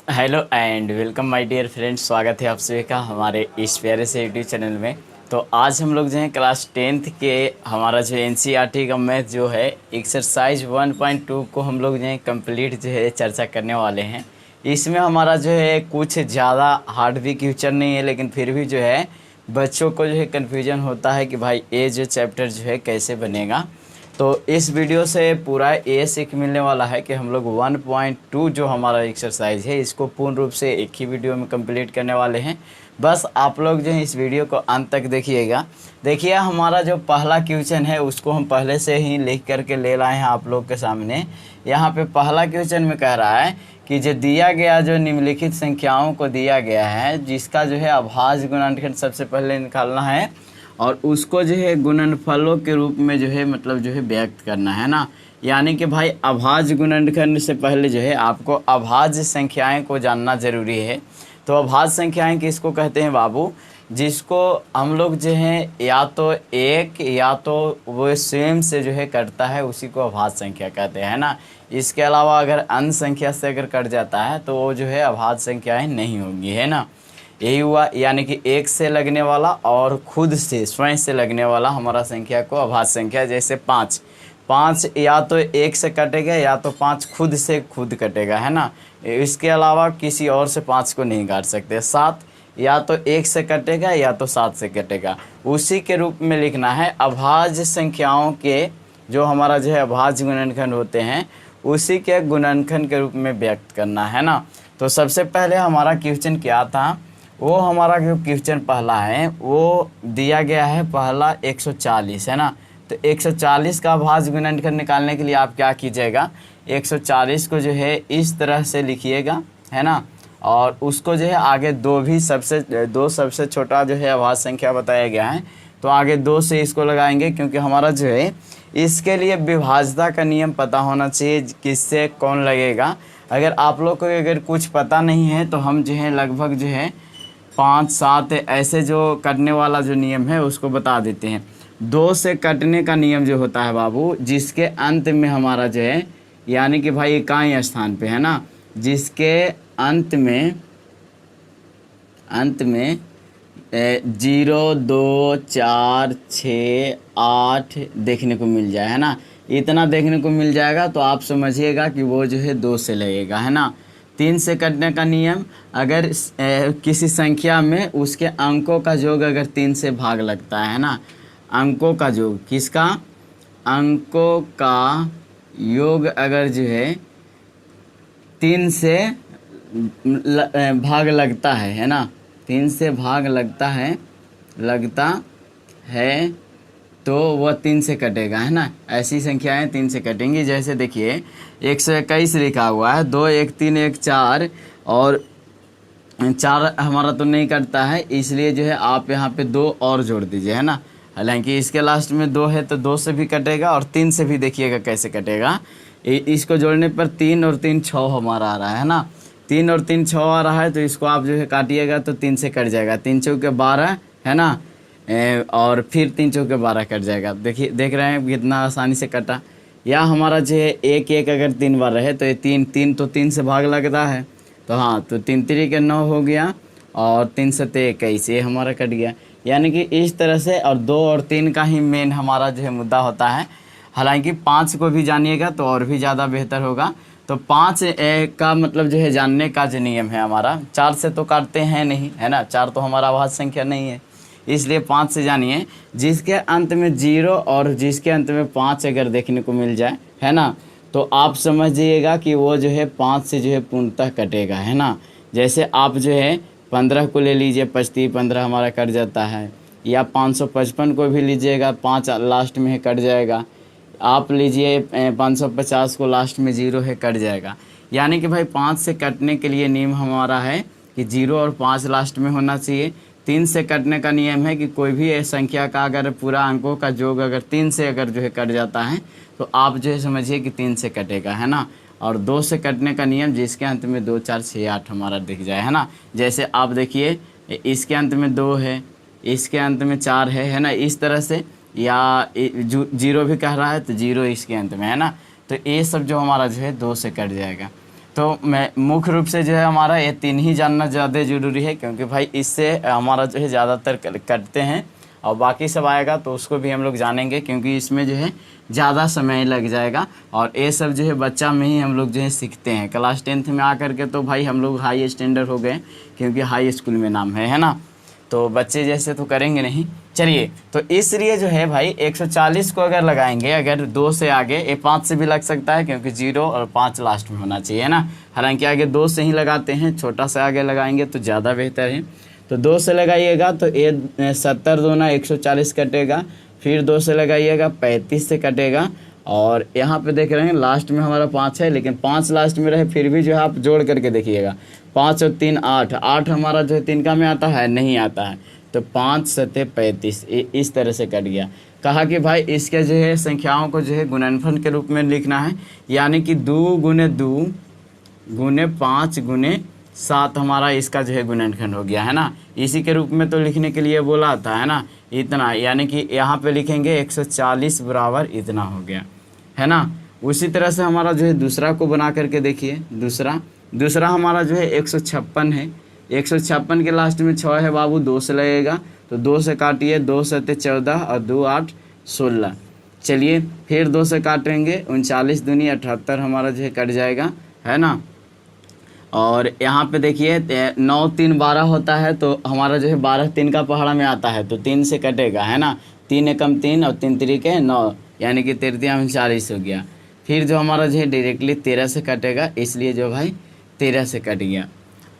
Hello and welcome my dear friends. स्वागत है आप सभी का हमारे इस प्यारे से यूट्यूब चैनल में। तो आज हम लोग जो है क्लास 10th के हमारा जो एनसीईआरटी का मैथ जो है एक्सरसाइज 1.2 को हम लोग जो है कंप्लीट जो है चर्चा करने वाले हैं। इसमें हमारा जो है कुछ ज़्यादा हार्ड भी क्वेश्चन नहीं है, लेकिन फिर भी जो है बच्चों को जो है कन्फ्यूजन होता है कि भाई ये जो चैप्टर जो है कैसे बनेगा। तो इस वीडियो से पूरा ये सीख मिलने वाला है कि हम लोग 1.2 जो हमारा एक्सरसाइज है इसको पूर्ण रूप से एक ही वीडियो में कंप्लीट करने वाले हैं। बस आप लोग जो है इस वीडियो को अंत तक देखिएगा। देखिए हमारा जो पहला क्वेश्चन है उसको हम पहले से ही लिख करके ले लाए हैं आप लोग के सामने। यहाँ पे पहला क्वेश्चन में कह रहा है कि जो दिया गया जो निम्नलिखित संख्याओं को दिया गया है जिसका जो है अभाज्य गुणनखंड सबसे पहले निकालना है और उसको जो है गुणनफलों के रूप में जो है मतलब जो है व्यक्त करना है ना। यानी कि भाई अभाज्य गुणनखंड से पहले जो है आपको अभाज्य संख्याएं को जानना ज़रूरी है। तो अभाज्य संख्याएं किसको कहते हैं बाबू? जिसको हम लोग जो है या तो एक या तो वो स्वयं से जो है कटता है उसी को अभाज्य संख्या कहते हैं ना। इसके अलावा अगर अन्य संख्या से अगर कट जाता है तो वो जो है अभाज्य संख्याएँ नहीं होंगी, है ना। यही हुआ, यानी कि एक से लगने वाला और खुद से स्वयं से लगने वाला हमारा संख्या को अभाज्य संख्या। जैसे पाँच या तो एक से कटेगा या तो पाँच खुद से खुद कटेगा, है ना। इसके अलावा किसी और से पाँच को नहीं काट सकते। सात या तो एक से कटेगा या तो सात से कटेगा। उसी के रूप में लिखना है। अभाज्य संख्याओं के जो हमारा जो है अभाज्य गुणनखंड होते हैं उसी के गुणनखंड के रूप में व्यक्त करना है ना। तो सबसे पहले हमारा क्वेश्चन क्या था? वो हमारा जो क्वेश्चन पहला है वो दिया गया है पहला 140, है ना। तो 140 का अभाज्य गुणनखंड निकालने के लिए आप क्या कीजिएगा, 140 को जो है इस तरह से लिखिएगा, है ना। और उसको जो है आगे दो सबसे छोटा जो है अभाज्य संख्या बताया गया है तो आगे दो से इसको लगाएंगे, क्योंकि हमारा जो है इसके लिए विभाज्यता का नियम पता होना चाहिए किससे कौन लगेगा। अगर आप लोग को अगर कुछ पता नहीं है तो हम जो है लगभग जो है 5, 7 ऐसे जो कटने वाला जो नियम है उसको बता देते हैं। 2 से कटने का नियम जो होता है बाबू, जिसके अंत में हमारा जो है यानी कि भाई इकाई स्थान पे, है ना, जिसके अंत में 0, 2, 4, 6, 8 देखने को मिल जाए, है ना। इतना देखने को मिल जाएगा तो आप समझिएगा कि वो जो है 2 से लगेगा, है ना। 3 से कटने का नियम, अगर किसी संख्या में उसके अंकों का योग अगर 3 से भाग लगता है ना, अंकों का योग, किसका? अंकों का योग अगर जो है 3 से भाग लगता है ना, 3 से भाग लगता है तो वह 3 से कटेगा, है ना। ऐसी संख्याएं 3 से कटेंगी। जैसे देखिए 121 लिखा हुआ है, 2, 1, 3, 1, 4 और 4 हमारा तो नहीं कटता है, इसलिए जो है आप यहाँ पे 2 और जोड़ दीजिए, है ना। हालांकि इसके लास्ट में 2 है तो 2 से भी कटेगा और 3 से भी देखिएगा कैसे कटेगा। इसको जोड़ने पर 3 और 3 6 हमारा आ रहा है ना। 3 और 3 6 आ रहा है तो इसको आप जो है काटिएगा तो 3 से कट जाएगा। 3 चौके 12, है ना, और फिर 3 चौके 12 कट जाएगा। देखिए देख रहे हैं कितना आसानी से कटा। या हमारा जो है 1 1 अगर 3 बार रहे तो ये 3 तो 3 से भाग लगता है तो हाँ, तो 3 3 के 9 हो गया और 3 7 21 ये हमारा कट गया। यानी कि इस तरह से, और 2 और 3 का ही मेन हमारा जो है मुद्दा होता है। हालांकि 5 को भी जानिएगा तो और भी ज़्यादा बेहतर होगा। तो 5 का मतलब जो है जानने का जो नियम है हमारा, 4 से तो काटते हैं नहीं, है ना, 4 तो हमारा अभाज्य संख्या नहीं है, इसलिए 5 से जानिए। जिसके अंत में 0 और जिसके अंत में 5 अगर देखने को मिल जाए, है ना, तो आप समझिएगा कि वो जो है 5 से जो है पूर्णतः कटेगा, है ना। जैसे आप जो है 15 को ले लीजिए, 25 15 हमारा कट जाता है। या 555 को भी लीजिएगा, 5 लास्ट में है कट जाएगा। आप लीजिए 550 को लास्ट में 0 है कट जाएगा। यानी कि भाई 5 से कटने के लिए नियम हमारा है कि 0 और 5 लास्ट में होना चाहिए। 3 से कटने का नियम है कि कोई भी संख्या का अगर पूरा अंकों का योग अगर 3 से अगर जो है कट जाता है तो आप जो है समझिए कि 3 से कटेगा, है ना। और 2 से कटने का नियम, जिसके अंत में 2 4 6 8 हमारा दिख जाए, है ना। जैसे आप देखिए इसके अंत में 2 है, इसके अंत में 4 है ना, इस तरह से। या 0 भी कह रहा है तो 0 इसके अंत में, है ना। तो ये सब जो हमारा जो है 2 से कट जाएगा। तो मैं मुख्य रूप से जो है हमारा ये 3 ही जानना ज़्यादा ज़रूरी है, क्योंकि भाई इससे हमारा जो है ज़्यादातर कटते हैं, और बाकी सब आएगा तो उसको भी हम लोग जानेंगे, क्योंकि इसमें जो है ज़्यादा समय लग जाएगा। और ये सब जो है बच्चा में ही हम लोग जो है सीखते हैं। क्लास 10th में आकर के तो भाई हम लोग हाई स्टैंडर्ड हो गए, क्योंकि हाई स्कूल में नाम है ना, तो बच्चे जैसे तो करेंगे नहीं। चलिए, तो इसलिए जो है भाई 140 को अगर लगाएंगे, अगर 2 से आगे, ये 5 से भी लग सकता है, क्योंकि 0 और 5 लास्ट में होना चाहिए ना। हालांकि आगे 2 से ही लगाते हैं, छोटा सा आगे लगाएंगे तो ज़्यादा बेहतर है। तो 2 से लगाइएगा तो ये 70 दूना 140 कटेगा, फिर 2 से लगाइएगा 35 से कटेगा, और यहाँ पे देख रहे हैं लास्ट में हमारा 5 है, लेकिन 5 लास्ट में रहे फिर भी जो है आप जोड़ करके देखिएगा, 5 और 3 8, 8 हमारा जो है 3 का में आता है, नहीं आता है, तो 5 7 35 इस तरह से कट गया। कहा कि भाई इसके जो है संख्याओं को जो है गुणनफल के रूप में लिखना है, यानी कि 2 गुने 2 गुने 5 गुने 7 हमारा इसका जो है गुणनखंड हो गया है ना। इसी के रूप में तो लिखने के लिए बोला था है ना, इतना, यानी कि यहाँ पे लिखेंगे 140 बराबर इतना हो गया है ना। उसी तरह से हमारा जो है दूसरा को बना करके देखिए, दूसरा हमारा जो है 156 है। 156 के लास्ट में 6 है बाबू, 2 से लगेगा, तो 2 से काटिए, 2 7 14 और 2 8 16। चलिए फिर 2 से काटेंगे, 39 दूनी 78 हमारा जो है कट जाएगा है ना। और यहाँ पे देखिए 9 3 12 होता है, तो हमारा जो है 12 3 का पहाड़ा में आता है, तो 3 से कटेगा है ना। 3 एकम 3 और 3 3 9, यानी कि 33 40 हो गया। फिर जो हमारा जो है डायरेक्टली 13 से कटेगा, इसलिए जो भाई 13 से कट गया।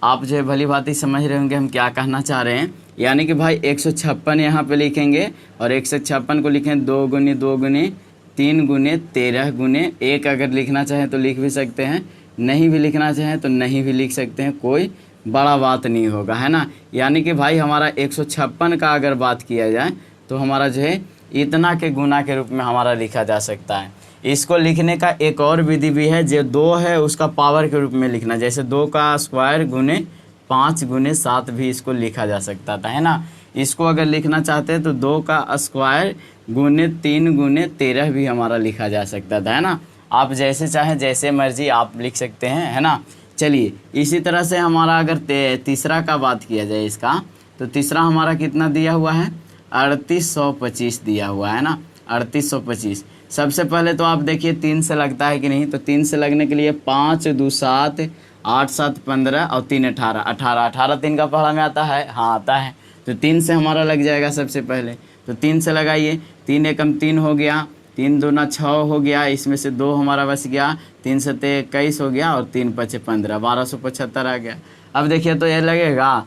आप जो है भली भांति समझ रहे होंगे हम क्या कहना चाह रहे हैं। यानी कि भाई 156 यहाँ पे लिखेंगे, और 156 को लिखें 2 गुने 2 गुने 3 गुने 13 गुने 1। अगर लिखना चाहें तो लिख भी सकते हैं, नहीं भी लिखना चाहें तो नहीं भी लिख सकते हैं, कोई बड़ा बात नहीं होगा है ना। यानी कि भाई हमारा 156 का अगर बात किया जाए तो हमारा जो है इतना के गुना के रूप में हमारा लिखा जा सकता है। इसको लिखने का एक और विधि भी है, जो 2 है उसका पावर के रूप में लिखना, जैसे 2 का स्क्वायर गुने 5 गुने 7 भी इसको लिखा जा सकता था है ना। इसको अगर लिखना चाहते हैं तो 2 का स्क्वायर गुने 3 गुने 13 भी हमारा लिखा जा सकता था है ना। आप जैसे चाहें, जैसे मर्जी आप लिख सकते हैं है ना। चलिए, इसी तरह से हमारा अगर तीसरा का बात किया जाए इसका, तो तीसरा हमारा कितना दिया हुआ है, 3825 दिया हुआ है ना, 3825। सबसे पहले तो आप देखिए 3 से लगता है कि नहीं, तो 3 से लगने के लिए 5 2 7 8 7 15 और 3 18 18 3 का पहाड़ा में आता है, हाँ आता है, तो 3 से हमारा लग जाएगा सबसे पहले। तो 3 से लगाइए, 3 एकम 3 हो गया, 3 दूना 6 हो गया, इसमें से 2 हमारा बच गया, 3 7 21 हो गया, और 3 5 15 1275 आ गया। अब देखिए तो ये लगेगा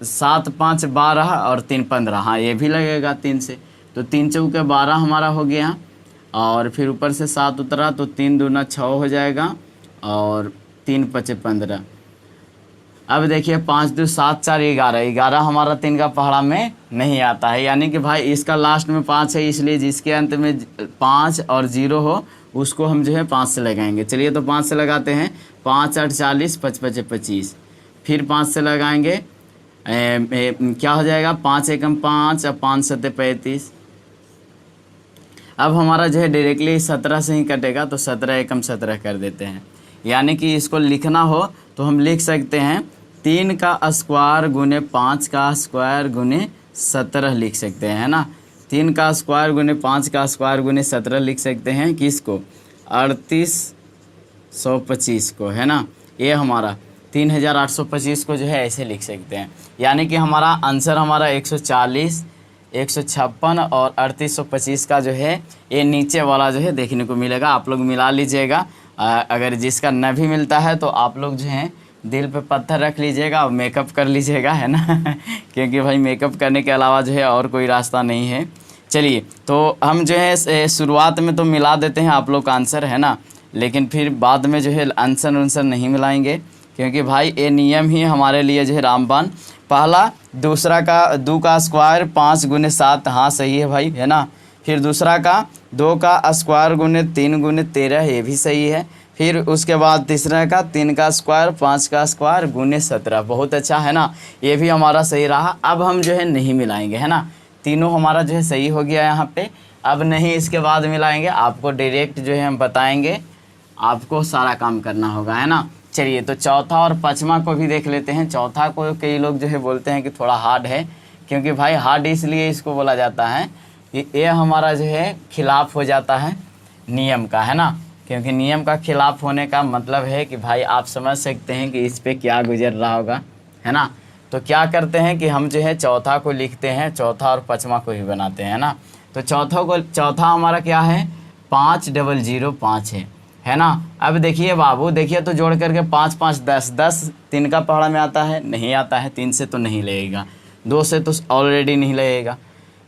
7 5 12 और 3 15, हाँ ये भी लगेगा 3 से, तो 3 चौके 12 हमारा हो गया, और फिर ऊपर से 7 उतरा तो 3 दूना 6 हो जाएगा, और 3 5 15। अब देखिए 5 2 7 4 11 हमारा 3 का पहाड़ा में नहीं आता है, यानी कि भाई इसका लास्ट में 5 है, इसलिए जिसके अंत में 5 और 0 हो उसको हम जो है 5 से लगाएंगे। चलिए तो 5 से लगाते हैं, 5 8 40 5 5 25, फिर 5 से लगाएंगे, क्या हो जाएगा, 5 एकम 5 और 5 7 35। अब हमारा जो है डायरेक्टली 17 से ही कटेगा, तो 17 एकम 17 कर देते हैं। यानी कि इसको लिखना हो तो हम लिख सकते हैं 3 का स्क्वायर गुने 5 का स्क्वायर गुने 17 लिख सकते हैं है ना। 3 का स्क्वायर गुने 5 का स्क्वायर गुने 17 लिख सकते हैं, किसको, 3825 को है ना। ये हमारा 3825 को जो है ऐसे लिख सकते हैं। यानी कि हमारा आंसर हमारा 140 156 और 3825 का जो है ये नीचे वाला जो है देखने को मिलेगा। आप लोग मिला लीजिएगा, अगर जिसका न भी मिलता है तो आप लोग जो है दिल पे पत्थर रख लीजिएगा और मेकअप कर लीजिएगा है ना क्योंकि भाई मेकअप करने के अलावा जो है और कोई रास्ता नहीं है। चलिए तो हम जो है शुरुआत में तो मिला देते हैं आप लोग का आंसर है ना, लेकिन फिर बाद में जो है आंसर नहीं मिलाएंगे, क्योंकि भाई ये नियम ही हमारे लिए जो है रामबाण। पहला दूसरा का 2 का स्क्वायर 5 गुने 7, हाँ सही है भाई है ना। फिर दूसरा का 2 का स्क्वायर गुने 3 गुने 13, ये भी सही है। फिर उसके बाद तीसरा का 3 का स्क्वायर 5 का स्क्वायर गुने 17, बहुत अच्छा है ना, ये भी हमारा सही रहा। अब हम जो है नहीं मिलाएंगे है ना, तीनों हमारा जो है सही हो गया यहाँ पे। अब नहीं इसके बाद मिलाएंगे, आपको डायरेक्ट जो है हम बताएंगे आपको सारा काम करना होगा, है ना। चलिए तो चौथा और पाँचवा को भी देख लेते हैं। चौथा को कई लोग जो है बोलते हैं कि थोड़ा हार्ड है, क्योंकि भाई हार्ड इसलिए इसको बोला जाता है कि ये हमारा जो है खिलाफ हो जाता है नियम का, है ना। क्योंकि नियम का खिलाफ होने का मतलब है कि भाई आप समझ सकते हैं कि इस पे क्या गुजर रहा होगा, है ना। तो क्या करते हैं कि हम जो है चौथा को लिखते हैं, चौथा और पाँचवा को ही बनाते हैं ना। तो चौथा हमारा क्या है 5005 है ना। अब देखिए बाबू, देखिए तो जोड़ करके 5 5 10 10 3 का पहाड़ा में आता है, नहीं आता है, 3 से तो नहीं लगेगा, 2 से तो ऑलरेडी नहीं लगेगा।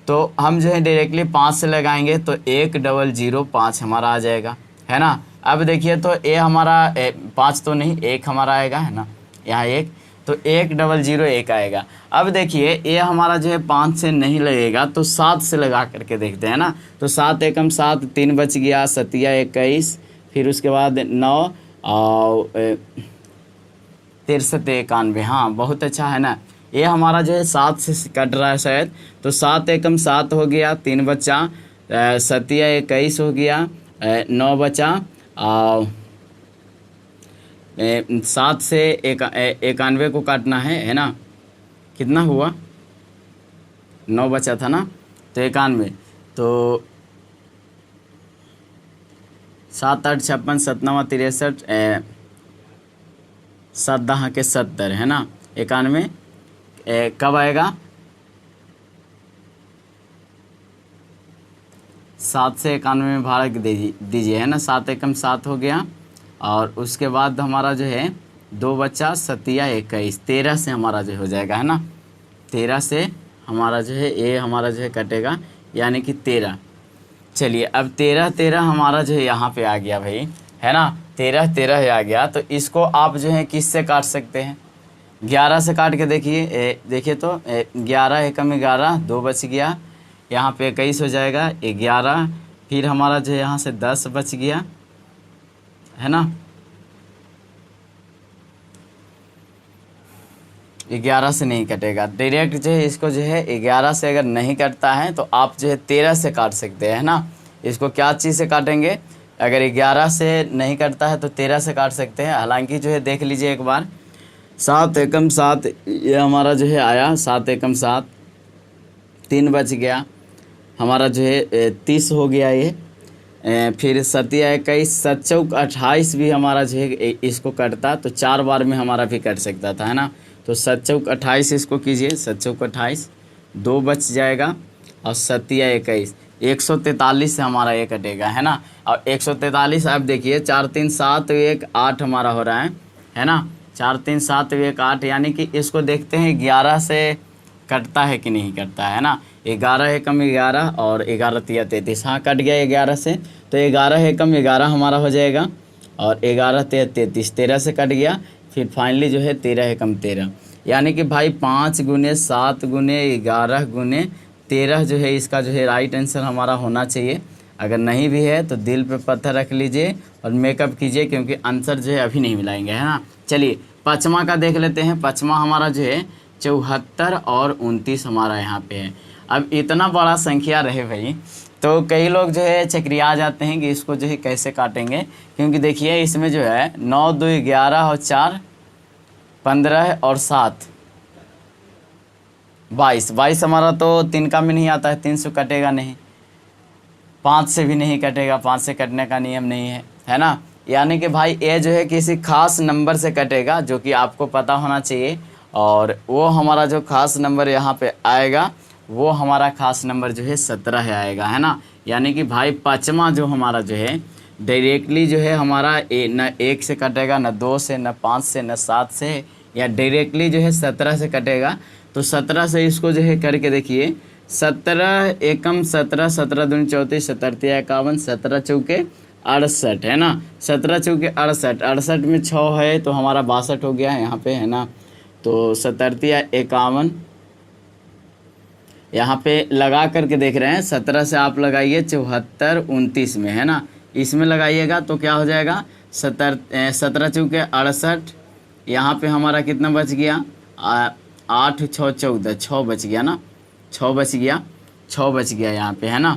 तो हम जो है डायरेक्टली 5 से लगाएंगे तो 1005 हमारा आ जाएगा, है ना। अब देखिए तो ये हमारा 5 तो नहीं, 1 हमारा आएगा, है ना, यहाँ 1, तो 1001 आएगा। अब देखिए ये हमारा जो है 5 से नहीं लगेगा तो 7 से लगा करके देखते हैं ना। तो 7 एकम 7, 3 बच गया, 7 21, फिर उसके बाद 9 और 63 91, हाँ बहुत अच्छा है ना। ये हमारा जो है 7 से कट रहा है शायद, तो 7 एकम 7 हो गया, 3 बचा, 7 21 हो गया, 9 बचा, और 7 से 91 को काटना है ना। कितना हुआ, 9 बचा था ना, तो 91, तो 7 8 56 7 9 63, 7 10 के 70, है ना। 91 कब आएगा, 7 से 91 में भाग दीजिए, है ना। 7 एकम 7 हो गया, और उसके बाद हमारा जो है 2 बचा, 7 21, 13 से हमारा जो हो जाएगा, है ना। 13 से हमारा जो है ये हमारा जो है कटेगा, यानी कि 13। चलिए अब 13 13 हमारा जो है यहाँ पे आ गया भाई, है ना। 13 13 आ गया, तो इसको आप जो है किस से काट सकते हैं, 11 से काट के देखिए। देखिए तो 11 एकम 11, 2 बच गया, यहाँ पे 21 हो जाएगा, 11, फिर हमारा जो है यहाँ से 10 बच गया, है ना। 11 से नहीं कटेगा, डायरेक्ट जो है इसको जो है 11 से अगर नहीं कटता है तो आप जो है 13 से काट सकते हैं, है ना। इसको क्या चीज़ से काटेंगे, अगर 11 से नहीं कटता है तो 13 से काट सकते हैं। हालांकि जो है देख लीजिए एक बार, 7 एकम 7 ये हमारा जो है आया, 7 एकम 7, 3 बच गया, हमारा जो है 30 हो गया ये। फिर 7 21, 7 चौक 28 भी हमारा जो है इसको कटता तो 4 बार में हमारा भी कट सकता था, है ना। तो 7 चौक 28 इसको कीजिए, 7 चौक 28, 2 बच जाएगा, और 7 21, 143 से हमारा ये कटेगा, है ना। और 143 आप देखिए 4 3 7 1 8 हमारा हो रहा है ना। 4 3 7 1 8, यानी कि इसको देखते हैं 11 से कटता है कि नहीं कटता है ना। 11 एकम 11 और 11 तिया 33, हाँ कट गया 11 से, तो 11 एकम 11 हमारा हो जाएगा, और 11 तिया 33, 13 से कट गया, फिर फाइनली जो है 13 एकम 13, यानी कि भाई 5 गुने 7 गुने 11 गुने 13 जो है इसका जो है राइट आंसर हमारा होना चाहिए। अगर नहीं भी है तो दिल पे पत्थर रख लीजिए और मेकअप कीजिए, क्योंकि आंसर जो है अभी नहीं मिलाएंगे, है ना। चलिए पाँचवा का देख लेते हैं। पाँचवा हमारा जो है 74 और 29 हमारा यहाँ पे है। अब इतना बड़ा संख्या रहे भाई, तो कई लोग जो है चक्रिया जाते हैं कि इसको जो है कैसे काटेंगे, क्योंकि देखिए इसमें जो है 9 2 11 और 4 15 और 7 22, 22 हमारा तो 3 का में नहीं आता है, 3 से कटेगा नहीं, 5 से भी नहीं कटेगा, 5 से कटने का नियम नहीं है ना। यानी कि भाई ये जो है किसी खास नंबर से कटेगा, जो कि आपको पता होना चाहिए, और वो हमारा जो खास नंबर यहाँ पे आएगा वो हमारा खास नंबर जो है 17 आएगा, है ना। यानी कि भाई पाँचवा जो हमारा जो है डायरेक्टली जो है हमारा न 1 से कटेगा, न 2 से, न 5 से, न 7 से, या डायरेक्टली जो है 17 से कटेगा। तो 17 से इसको जो है करके देखिए, 17 एकम 17, 17 दूनी 34, 17 51, 17 चौके 68, है ना। 17 चौके 68, 68 में 6 है तो हमारा 62 हो गया है यहाँ पे, है ना। तो 17 51 यहाँ पे लगा करके देख रहे हैं, 17 से आप लगाइए 74 29 में, है ना। इसमें लगाइएगा तो क्या हो जाएगा, 17 चौके 68, यहाँ पे हमारा कितना बच गया, 8 6 14, 6 बच गया ना, 6 बच गया, 6 बच गया यहाँ पे, है ना।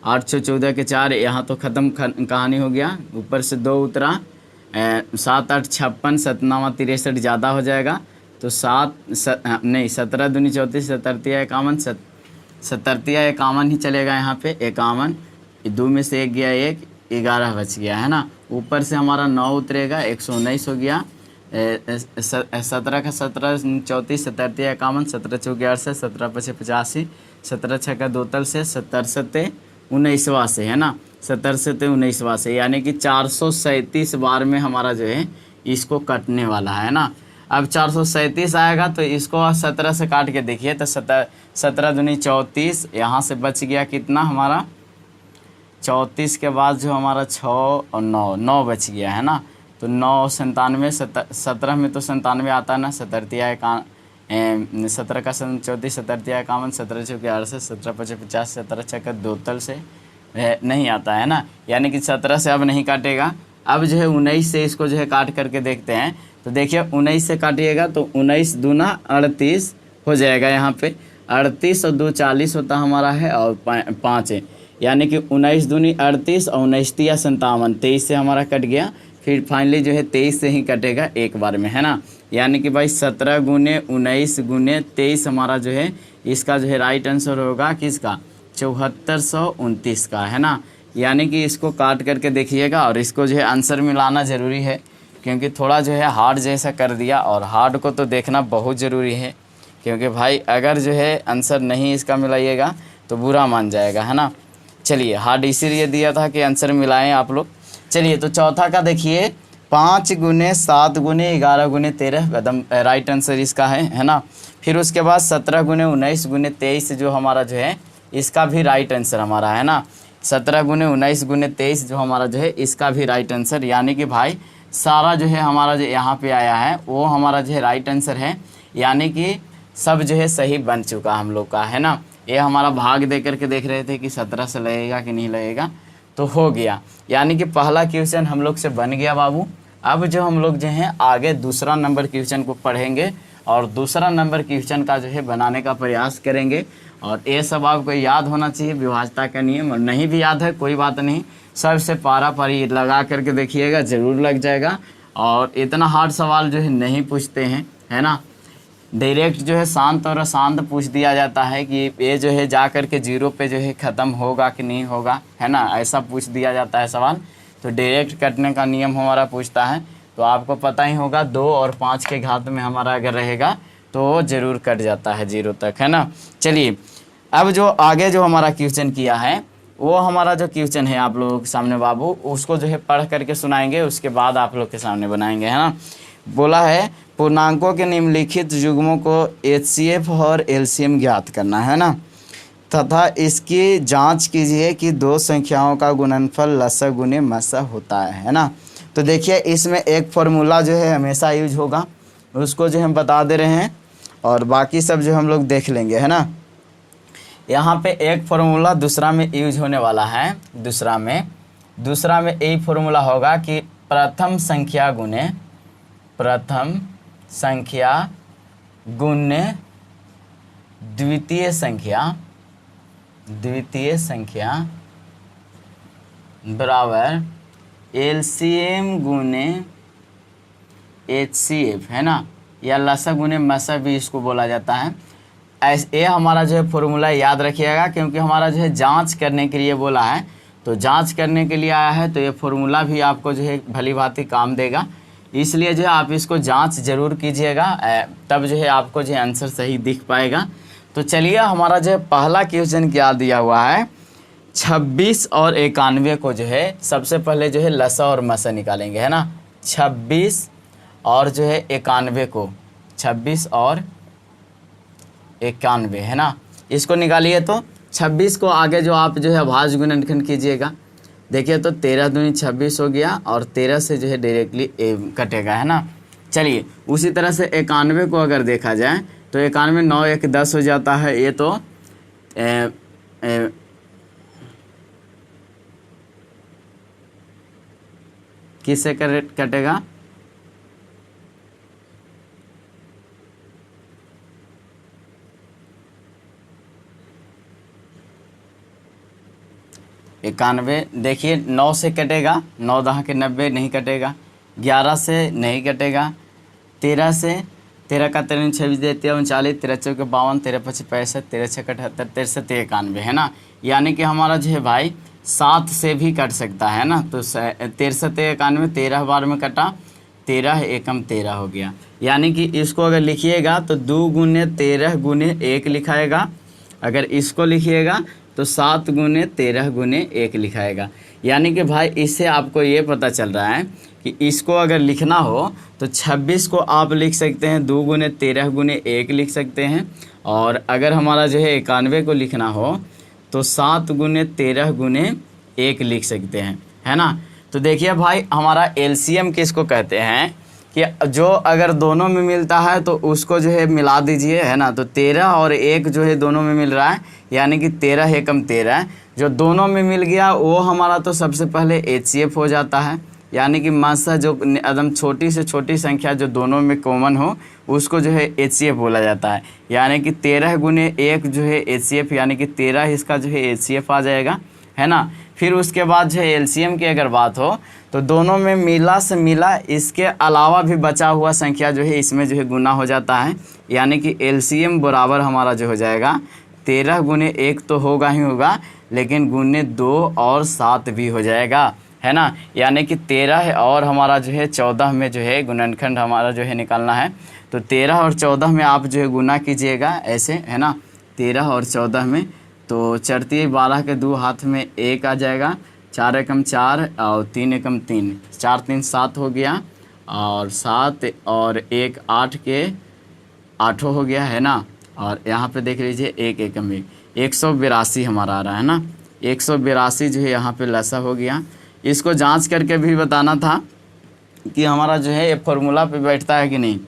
8 6 14 के 4, यहाँ तो ख़त्म कहानी हो गया। ऊपर से 2 उतरा, 7 8 56, 7 63 ज़्यादा हो जाएगा तो 17 दूनी 34, 17 51, 17 51 ही चलेगा यहाँ पे 51। 2 में से 1 गया 1, 11 बच गया है ना। ऊपर से हमारा 9 उतरेगा, 119 हो गया। 17 का 17 34, 17 51, 17 चौके 68, 17 पचे 85, 17 छक्का 2 तल से, 17 सत्ते 19वां से है ना, 17 सत्ते 19वां से, यानी कि 437 बार में हमारा जो है इसको कटने वाला है ना। अब 437 आएगा तो इसको 17 से काट के देखिए तो 17 दूनी 34, यहाँ से बच गया कितना हमारा 34 के बाद जो हमारा 6 और 9 बच गया है ना। तो 9 97, 17 में तो 97 आता है ना। 17 का 34, 17 51, 17 चौके 68, 17 पचे 50, 17 छक्का 2 तल से नहीं आता है ना, यानी कि 17 से अब नहीं काटेगा। अब जो है 19 से इसको जो है काट करके देखते हैं। तो देखिए 19 से काटिएगा तो 19 दूना 38 हो जाएगा यहाँ पे। 38 और 2 40 होता हमारा है और 5 है, यानी कि 19 दूनी 38 और 19 तिया 57, 23 से हमारा कट गया। फिर फाइनली जो है 23 से ही कटेगा एक बार में है ना, यानी कि भाई 17 गुने 19 गुने 23 हमारा जो है इसका जो है राइट आंसर होगा किसका 7429 का है ना। यानी कि इसको काट करके देखिएगा और इसको जो है आंसर मिलाना ज़रूरी है, क्योंकि थोड़ा जो है हार्ड जैसा कर दिया और हार्ड को तो देखना बहुत ज़रूरी है, क्योंकि भाई अगर जो है आंसर नहीं इसका मिलाइएगा तो बुरा मान जाएगा है ना। चलिए हार्ड इसीलिए दिया था कि आंसर मिलाएं आप लोग। चलिए तो चौथा का देखिए 5 गुने 7 गुने 11 गुने 13 एकदम राइट आंसर इसका है ना। फिर उसके बाद 17 गुने 19 गुने 23 जो हमारा जो है इसका भी राइट आंसर हमारा है ना। 17 गुने 19 गुने 23 जो हमारा जो है इसका भी राइट आंसर, यानी कि भाई सारा जो है हमारा जो यहाँ पे आया है वो हमारा जो है राइट आंसर है, यानी कि सब जो है सही बन चुका हम लोग का है ना। ये हमारा भाग दे करके देख रहे थे कि 17 से लगेगा कि नहीं लगेगा, तो हो गया, यानी कि पहला क्वेश्चन हम लोग से बन गया बाबू। अब जो हम लोग जो हैं आगे दूसरा नंबर क्वेश्चन को पढ़ेंगे और दूसरा नंबर क्वेश्चन का जो है बनाने का प्रयास करेंगे। और ये सब आपको याद होना चाहिए विभाज्यता का नियम, और नहीं भी याद है कोई बात नहीं, सबसे पारा पारी लगा करके देखिएगा ज़रूर लग जाएगा। और इतना हार्ड सवाल जो है नहीं पूछते हैं है ना, डायरेक्ट जो है शांत और अशांत पूछ दिया जाता है कि ये जो है जा कर के 0 पे जो है ख़त्म होगा कि नहीं होगा है ना, ऐसा पूछ दिया जाता है सवाल। तो डायरेक्ट कटने का नियम हमारा पूछता है, तो आपको पता ही होगा 2 और 5 के घात में हमारा अगर रहेगा तो ज़रूर कट जाता है 0 तक है ना। चलिए अब जो आगे जो हमारा क्वेश्चन किया है वो हमारा जो क्वेश्चन है आप लोगों के सामने बाबू उसको जो है पढ़ करके सुनाएंगे, उसके बाद आप लोग के सामने बनाएंगे है ना। बोला है पूर्णांकों के निम्नलिखित युग्मों को HCF और LCM ज्ञात करना है ना, तथा इसकी जांच कीजिए कि 2 संख्याओं का गुणनफल लसा गुने मसा होता है ना। तो देखिए इसमें एक फॉर्मूला जो है हमेशा यूज होगा, उसको जो हम बता दे रहे हैं और बाकी सब जो हम लोग देख लेंगे है ना। यहाँ पे एक फॉर्मूला दूसरा में यूज होने वाला है, दूसरा में यही फॉर्मूला होगा कि प्रथम संख्या गुणे द्वितीय संख्या बराबर LCM गुणे HCF है ना, या लसा गुणे मसा भी इसको बोला जाता है। ये हमारा जो है फॉर्मूला याद रखिएगा, क्योंकि हमारा जो है जांच करने के लिए बोला है, तो जांच करने के लिए आया है तो ये फॉर्मूला भी आपको जो है भली भांति काम देगा, इसलिए जो है आप इसको जांच जरूर कीजिएगा, तब जो है आपको जो है आंसर सही दिख पाएगा। तो चलिए हमारा जो है पहला क्वेश्चन क्या दिया हुआ है, 26 और 91 को जो है सबसे पहले जो है लसा और मसा निकालेंगे है ना। 26 और जो है 91 को, 26 और 91 है ना, इसको निकालिए। तो 26 को आगे जो आप जो है भाज्य गुणनखंड कीजिएगा, देखिए तो 13 दूनी 26 हो गया और 13 से जो है डायरेक्टली कटेगा है ना। चलिए उसी तरह से 91 को अगर देखा जाए तो 91 9 1 10 हो जाता है, ये तो किससे कटेगा, 91, देखिए 9 से कटेगा, 9 दहा के 90 नहीं कटेगा, 11 से नहीं कटेगा, 13 से, 13 का 3 26 देते हैं 39, 13 चौके 52, 13 पच्चीस 65, 13 छः 78, 13 से 91 है ना। यानी कि हमारा जो है भाई 7 से भी कट सकता है ना। तो 13 से 91, 13 बार में कटा, 13 एकम 13 हो गया। यानी कि इसको अगर लिखिएगा तो 2 गुने 13 गुने 1 लिखाएगा, अगर इसको लिखिएगा तो 7 गुने 13 गुने 1 लिखाएगा। यानी कि भाई इससे आपको ये पता चल रहा है कि इसको अगर लिखना हो तो 26 को आप लिख सकते हैं 2 गुने 13 गुने 1 लिख सकते हैं, और अगर हमारा जो है 91 को लिखना हो तो 7 गुने 13 गुने 1 लिख सकते हैं, है ना। तो देखिए भाई हमारा एलसीएम किसको कहते हैं कि जो अगर दोनों में मिलता है तो उसको जो है मिला दीजिए, है ना। तो 13 और 1 जो है दोनों में मिल रहा है, यानी कि 13 एकम 13 जो दोनों में मिल गया वो हमारा तो सबसे पहले HCF हो जाता है। यानी कि मासा जो एकदम छोटी से छोटी संख्या जो दोनों में कॉमन हो उसको जो है HCF बोला जाता है। यानी कि 13 गुने 1 जो है HCF, यानी कि 13 इसका जो है HCF आ जाएगा, है ना। फिर उसके बाद जो है एलसीएम की अगर बात हो तो दोनों में मिला से मिला, इसके अलावा भी बचा हुआ संख्या जो है इसमें जो है गुना हो जाता है। यानी कि एलसीएम बराबर हमारा जो हो जाएगा 13 गुने 1 तो होगा ही होगा, लेकिन गुने 2 और 7 भी हो जाएगा, है ना। यानी कि 13 और हमारा जो है 14 में जो है गुणनखंड हमारा जो है निकालना है। तो 13 और 14 में आप जो है गुना कीजिएगा ऐसे, है ना। 13 और 14 में तो चढ़ती 12 के 2 हाथ में 1 आ जाएगा, 4 एकम 4 और 3 एकम 3, 4 3 7 हो गया, और 7 और 1 8 के 8 हो गया, है ना। और यहाँ पे देख लीजिए 1 एकम 1, 182 हमारा आ रहा है ना। 182 जो है यहाँ पे लसा हो गया। इसको जांच करके भी बताना था कि हमारा जो है ये फॉर्मूला पे बैठता है कि नहीं।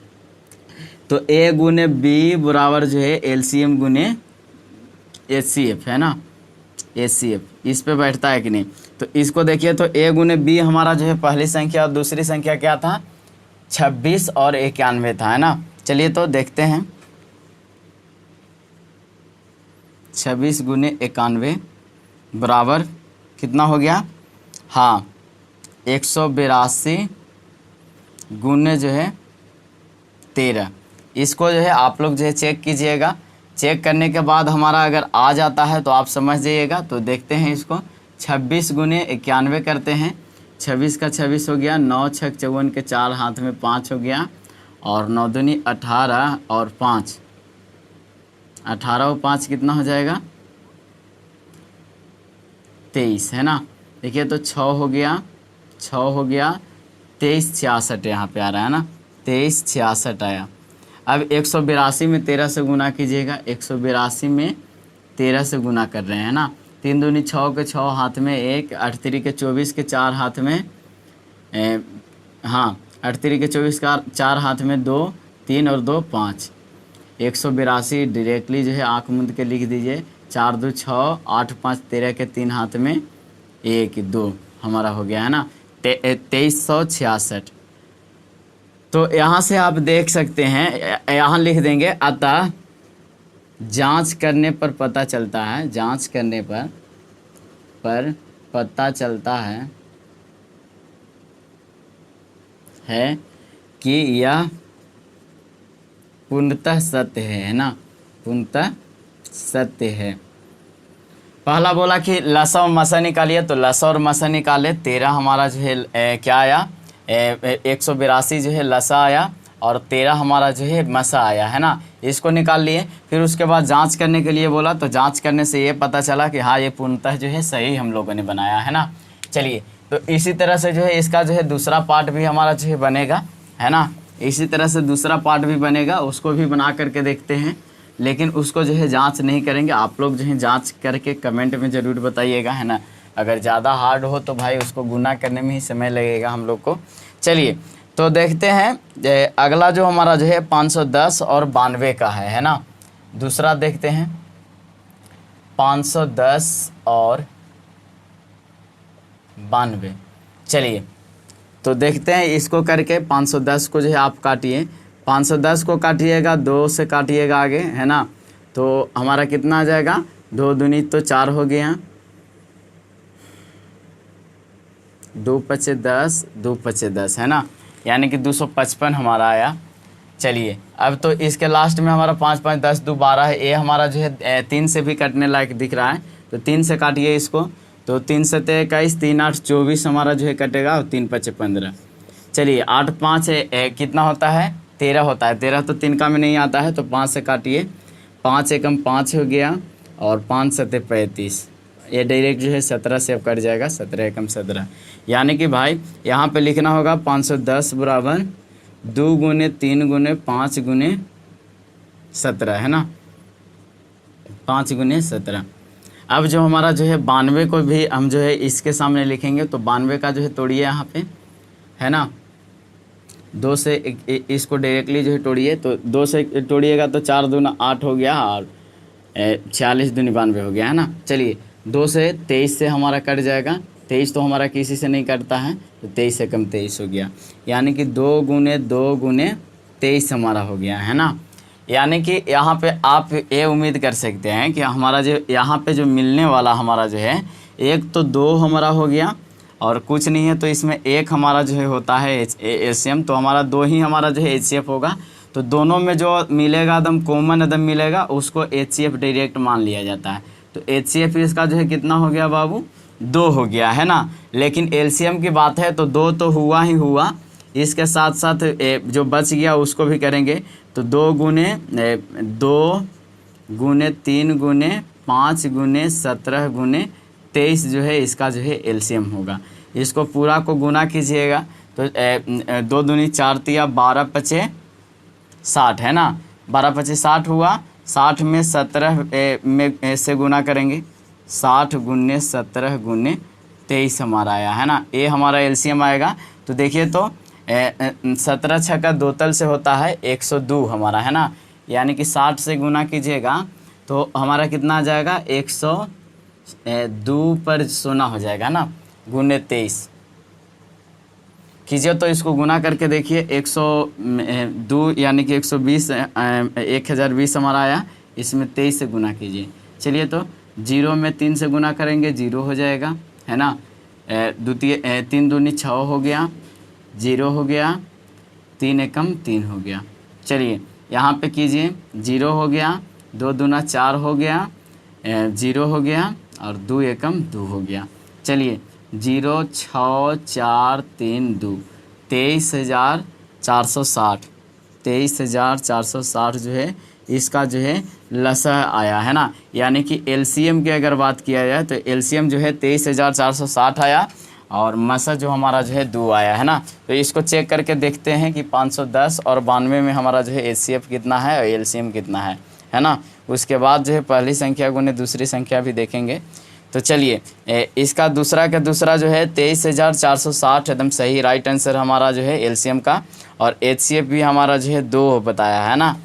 तो A गुने B बराबर जो है एलसीएम गुने HCF, है ना। HCF इस पे बैठता है कि नहीं। तो इसको देखिए तो A गुने B हमारा जो है पहली संख्या और दूसरी संख्या क्या था, 26 और 91 था, है ना। चलिए तो देखते हैं, 26 गुने 91 बराबर कितना हो गया, हाँ 182 गुने जो है 13। इसको जो है आप लोग जो है चेक कीजिएगा। चेक करने के बाद हमारा अगर आ जाता है तो आप समझ जाइएगा। तो देखते हैं इसको, 26 गुने 91 करते हैं, 26 का 26 हो गया, 9 6 54 के 4 हाथ में 5 हो गया, और 9 दूनी 18 और 5, 18 और 5 कितना हो जाएगा, 23, है ना। देखिए तो 6 हो गया, 6 हो गया, 23 66 यहाँ पे आ रहा है ना, 23 66 आया। अब 182 में 13 से गुना कीजिएगा, 182 में 13 से गुना कर रहे हैं ना। 3 दूनी 6 के 6 हाथ में 1, 8 3 के 24 के 4 हाथ में हाँ 8 3 के 24 का 4 हाथ में 2, 3 और 2 5। 182 डायरेक्टली जो है आँख मूंद के लिख दीजिए, 4 2 6, 8 5 13 के 3 हाथ में 1 2 हमारा हो गया, है ना, 2366। तो यहाँ से आप देख सकते हैं, यहाँ लिख देंगे, अतः जांच करने पर पता चलता है, जांच करने पर पता चलता है कि यह पूर्णतः सत्य है ना, पूर्णतः सत्य है। पहला बोला कि लसा और मसा निकालिए, तो लसा और मसा निकाले, 13 हमारा जो है क्या आया, 182 जो है लसा आया, और 13 हमारा जो है मसा आया, है ना। इसको निकाल लिए। फिर उसके बाद जांच करने के लिए बोला, तो जांच करने से ये पता चला कि हाँ ये पूर्णतः जो है सही हम लोगों ने बनाया, है ना। चलिए तो इसी तरह से जो है इसका जो है दूसरा पार्ट भी हमारा जो है बनेगा, है ना। इसी तरह से दूसरा पार्ट भी बनेगा, उसको भी बना करके देखते हैं, लेकिन उसको जो है जांच नहीं करेंगे। आप लोग जो है जांच करके कमेंट में ज़रूर बताइएगा, है ना। अगर ज़्यादा हार्ड हो तो भाई उसको गुना करने में ही समय लगेगा हम लोग को। चलिए तो देखते हैं अगला जो हमारा जो है 510 और 92 का है ना। दूसरा देखते हैं 510 और 92। चलिए तो देखते हैं इसको करके। 510 को जो है आप काटिए, 510 को काटिएगा, 2 से काटिएगा आगे, है ना। तो हमारा कितना आ जाएगा, 2 दूनी तो 4 हो गया, 2 पचे 10, 2 पचे 10 है ना, यानी कि 255 हमारा आया। चलिए अब तो इसके लास्ट में हमारा 5 5 10 2 12 है, ये हमारा जो है 3 से भी कटने लायक दिख रहा है, तो 3 से काटिए इसको, तो 3 7 21, 3 8 24 हमारा जो है कटेगा, और 3 5 15। चलिए 8 5 कितना होता है, 13 होता है, 13 तो 3 का में नहीं आता है, तो 5 से काटिए, 5 एकम 5 हो गया, और 5 7 35, ये डायरेक्ट जो है 17 से अब कट जाएगा, 17 एकम 17, यानी कि भाई यहाँ पे लिखना होगा 510 बराबर 2 गुने 3 गुने 5 गुने 17 है ना, 5 गुने 17। अब जो हमारा जो है 92 को भी हम जो है इसके सामने लिखेंगे, तो 92 का जो है तोड़िए यहाँ पे, है ना, 2 से इसको डायरेक्टली जो है तोड़िए, तो 2 से तोड़िएगा तो 4 दूना 8 हो गया, और 46 दूनी 92 हो गया, है ना। चलिए 2 से 23 से हमारा कट जाएगा, 23 तो हमारा किसी से नहीं कटता है, तो 23 से कम 23 हो गया, यानी कि 2 गुने 2 गुने 23 हमारा हो गया, है ना। यानी कि यहाँ पे आप ये उम्मीद कर सकते हैं कि हमारा जो यहाँ पे जो मिलने वाला हमारा जो है, एक तो 2 हमारा हो गया, और कुछ नहीं है तो इसमें एक हमारा जो है होता है एचसीएम, तो हमारा 2 ही हमारा जो है एचसीएफ होगा, तो दोनों में जो मिलेगा एकदम कॉमन एकदम मिलेगा, उसको एचसीएफ डायरेक्ट मान लिया जाता है। तो एचसीएफ इसका जो है कितना हो गया बाबू, 2 हो गया, है ना। लेकिन एलसीएम की बात है तो 2 तो हुआ ही हुआ, इसके साथ साथ जो बच गया उसको भी करेंगे, तो 2 गुने 3 गुने 5 गुने 17 गुने 23 जो है इसका जो है एलसीएम होगा। इसको पूरा को गुना कीजिएगा, तो 2 दूनी 4 तिया 12 पचे 60 है ना, 12 पचे 60 हुआ, 60 में 17 में से गुना करेंगे, 60 गुने 17 गुने 23 हमारा आया, है ना, ये हमारा एलसीएम आएगा। तो देखिए तो 17 छक्का 2 तल से होता है 102 हमारा, है ना, यानी कि 60 से गुना कीजिएगा तो हमारा कितना आ जाएगा, 102 पर सोना हो जाएगा ना, गुने 23 कीजिए, तो इसको गुना करके देखिए, 102 यानी कि 120 1020 हमारा आया, इसमें 23 से गुना कीजिए। चलिए तो 0 में 3 से गुना करेंगे, 0 हो जाएगा, है ना, द्वितीय 3 दूनी 6 हो गया, 0 हो गया, 3 एकम 3 हो गया। चलिए यहाँ पे कीजिए, 0 हो गया, 2 दूना 4 हो गया, 0 हो गया, और 2 एकम 2 हो गया। चलिए 0 6 4 3 2 23,460, 23,460 जो है इसका जो है लसह आया, है ना। यानी कि एलसीएम की अगर बात किया जाए तो एलसीएम जो है 23,460 आया, और मसा जो हमारा जो है 2 आया, है ना। तो इसको चेक करके देखते हैं कि 510 और 92 में हमारा जो है एचसीएफ कितना है और एलसीएम कितना है ना। उसके बाद जो है पहली संख्या गुने दूसरी संख्या भी देखेंगे। तो चलिए इसका दूसरा का दूसरा जो है 23,460 एकदम सही राइट आंसर हमारा जो है एलसीएम का, और एचसीएफ भी हमारा जो है 2 बताया, है ना।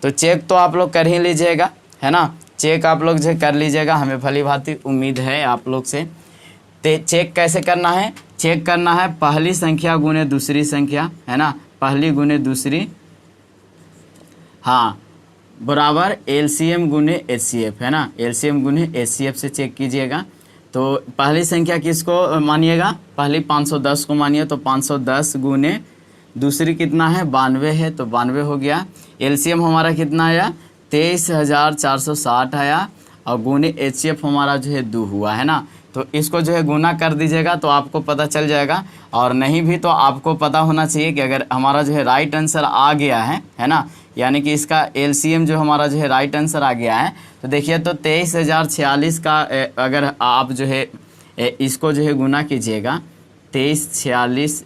तो चेक तो आप लोग कर ही लीजिएगा, है ना, चेक आप लोग जो कर लीजिएगा, हमें भली भांति उम्मीद है आप लोग से। चेक कैसे करना है, चेक करना है पहली संख्या गुने दूसरी संख्या, है ना, पहली गुने दूसरी, हाँ, बराबर एलसीएम गुने एचसीएफ, है ना, एलसीएम गुने एचसीएफ से चेक कीजिएगा। तो पहली संख्या किसको मानिएगा, पहली 510 को मानिए, तो 510 गुने दूसरी कितना है, 92 है, तो 92 हो गया। एलसीएम हमारा कितना आया, 23,460 आया, और गुने एचसीएफ हमारा जो है 2 हुआ, है ना। तो इसको जो है गुना कर दीजिएगा तो आपको पता चल जाएगा, और नहीं भी तो आपको पता होना चाहिए कि अगर हमारा जो है राइट आंसर आ गया है ना, यानी कि इसका एलसीएम जो हमारा जो है राइट आंसर आ गया है, तो देखिए तो 23,046 का अगर आप जो है इसको जो है गुना कीजिएगा, 2346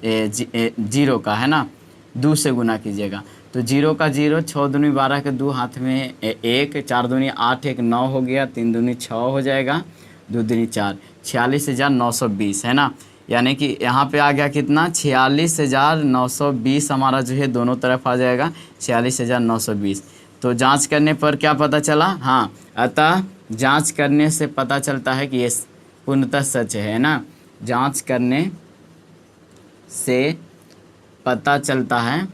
जीरो का, है ना, 2 से गुना कीजिएगा, तो 0 का 0, 6 दूनी 12 के 2 हाथ में 1, 4 दूनी 8, 1 9 हो गया, 3 दूनी 6 हो जाएगा, 2 दूनी 4, 46,920, है ना। यानी कि यहाँ पे आ गया कितना, 46,920 हमारा जो है दोनों तरफ आ जाएगा, 46,920। तो जांच करने पर क्या पता चला, हाँ, अतः जांच करने से पता चलता है कि ये पूर्णतः सच है ना, जांच करने से पता चलता है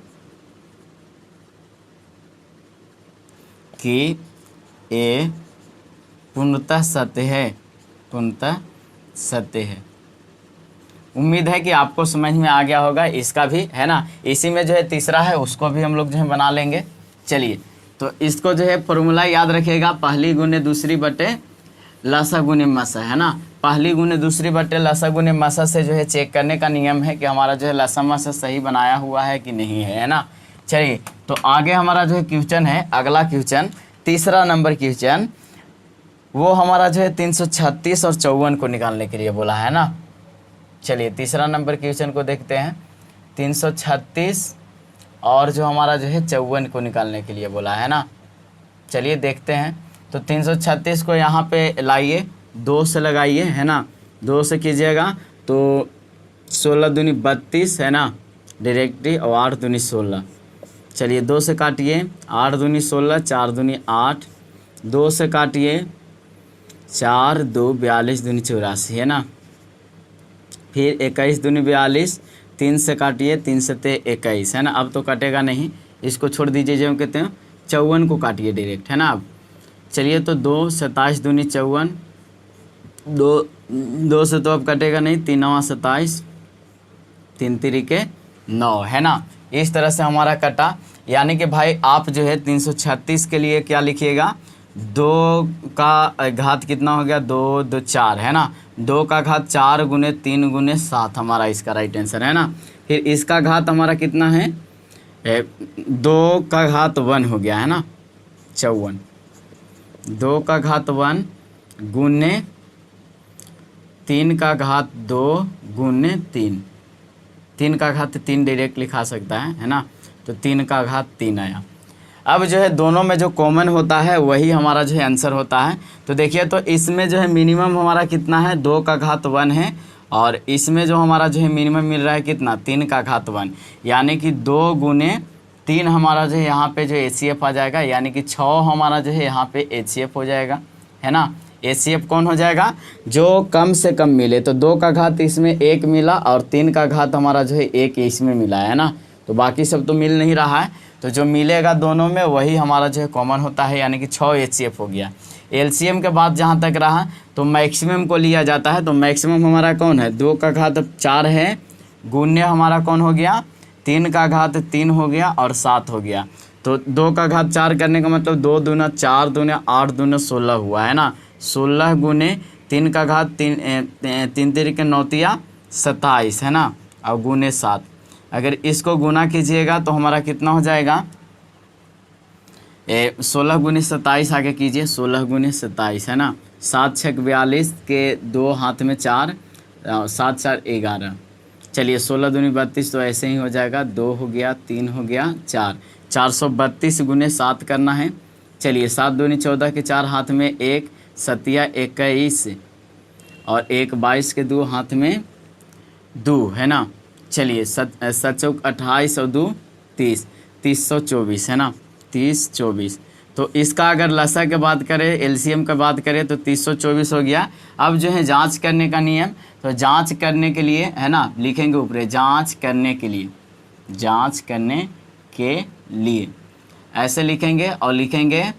कि ये पूर्णतः सत्य है, पूर्णतः सत्य है। उम्मीद है कि आपको समझ में आ गया होगा इसका भी, है ना। इसी में जो है तीसरा है उसको भी हम लोग जो है बना लेंगे। चलिए, तो इसको जो है फॉर्मूला याद रखिएगा, पहली गुने दूसरी बटे लसा गुने मसा, है ना। पहली गुने दूसरी बटे लसा गुने मसा से जो है चेक करने का नियम है कि हमारा जो है लसा मसा सही बनाया हुआ है कि नहीं है ना। चलिए, तो आगे हमारा जो है क्वेश्चन है, अगला क्वेश्चन, तीसरा नंबर क्वेश्चन, वो हमारा जो है 336 और 54 को निकालने के लिए बोला है ना। चलिए, तीसरा नंबर क्वेश्चन को देखते हैं। 336 और जो हमारा जो है 54 को निकालने के लिए बोला है ना। चलिए देखते हैं। तो 336 को यहाँ पे लाइए, 2 से लगाइए, है ना। 2 से कीजिएगा तो 16 दूनी 32, है ना, डायरेक्टली, और 8 दूनी 16। चलिए 2 से काटिए, 8 दूनी 16, 4 दूनी 8, 2 से काटिए, 4 2 42 दूनी 84, है ना। फिर 21 दूनी 42, 3 से काटिए, 3 से 21, है ना। अब तो कटेगा नहीं, इसको छोड़ दीजिए, जो कहते हैं 54 को काटिए डायरेक्ट, है ना। अब चलिए, तो 2 27 दूनी 54, 2 से तो अब कटेगा नहीं, 3 9 27, 3 3 9, है ना। इस तरह से हमारा कटा। यानी कि भाई आप जो है 336 के लिए क्या लिखिएगा, 2 का घात कितना हो गया, 2 2 4, है ना। 2 का घात 4 गुने 3 गुने 7 हमारा इसका राइट आंसर, है ना। फिर इसका घात हमारा कितना है, 2 का घात 1 हो गया, है ना, 54। 2 का घात 1 गुने 3 का घात 2 गुने 3, 3 का घात 3 डायरेक्ट लिखा सकता है ना। तो 3 का घात 3 आया। अब जो है दोनों में जो कॉमन होता है वही हमारा जो है आंसर होता है। तो देखिए, तो इसमें जो है मिनिमम हमारा कितना है, 2 का घात 1 है, और इसमें जो हमारा जो है मिनिमम मिल रहा है कितना, 3 का घात 1, यानी कि 2 गुने 3 हमारा जो है यहाँ पे जो HCF आ जाएगा, यानी कि 6 हमारा जो है यहाँ पे HCF हो जाएगा, है ना। HCF कौन हो जाएगा, जो कम से कम मिले। तो 2 का घात इसमें 1 मिला और 3 का घात हमारा जो है 1 इसमें मिला है ना। तो बाकी सब तो मिल नहीं रहा है, तो जो मिलेगा दोनों में वही हमारा जो है कॉमन होता है, यानी कि 6 HCF हो गया। LCM के बाद जहाँ तक रहा तो मैक्सिमम को लिया जाता है। तो मैक्सिमम हमारा कौन है, 2 का घात 4 है, गुण्य हमारा कौन हो गया, 3 का घात 3 हो गया और 7 हो गया। तो 2 का घात 4 करने का मतलब 2 दूना 4 दूना 8 दूना 16 हुआ, है ना। 16 गुने 3 का घात 3 3 9 27, है ना, और गुने 7। अगर इसको गुना कीजिएगा तो हमारा कितना हो जाएगा, 16 गुने 27 आगे कीजिए, 16 गुने 27, है ना। 7 6 42 के 2 हाथ में 4, 7 4 11। चलिए 16 दूनी 32, तो ऐसे ही हो जाएगा, 2 हो गया, 3 हो गया, 4, 432 गुने 7 करना है। चलिए 7 दूनी 14 के 4 हाथ में 1, 7 21, और 1 22 के 2 हाथ में 2, है ना। चलिए 7 चौक 28 और 2 30, 324, है ना, 30 24। तो इसका अगर लसा के बात करें, LCM का बात करें तो 324 हो गया। अब जो है जांच करने का नियम, तो जांच करने के लिए, है ना, लिखेंगे ऊपर जांच करने के लिए, जांच करने के लिए ऐसे लिखेंगे, और लिखेंगे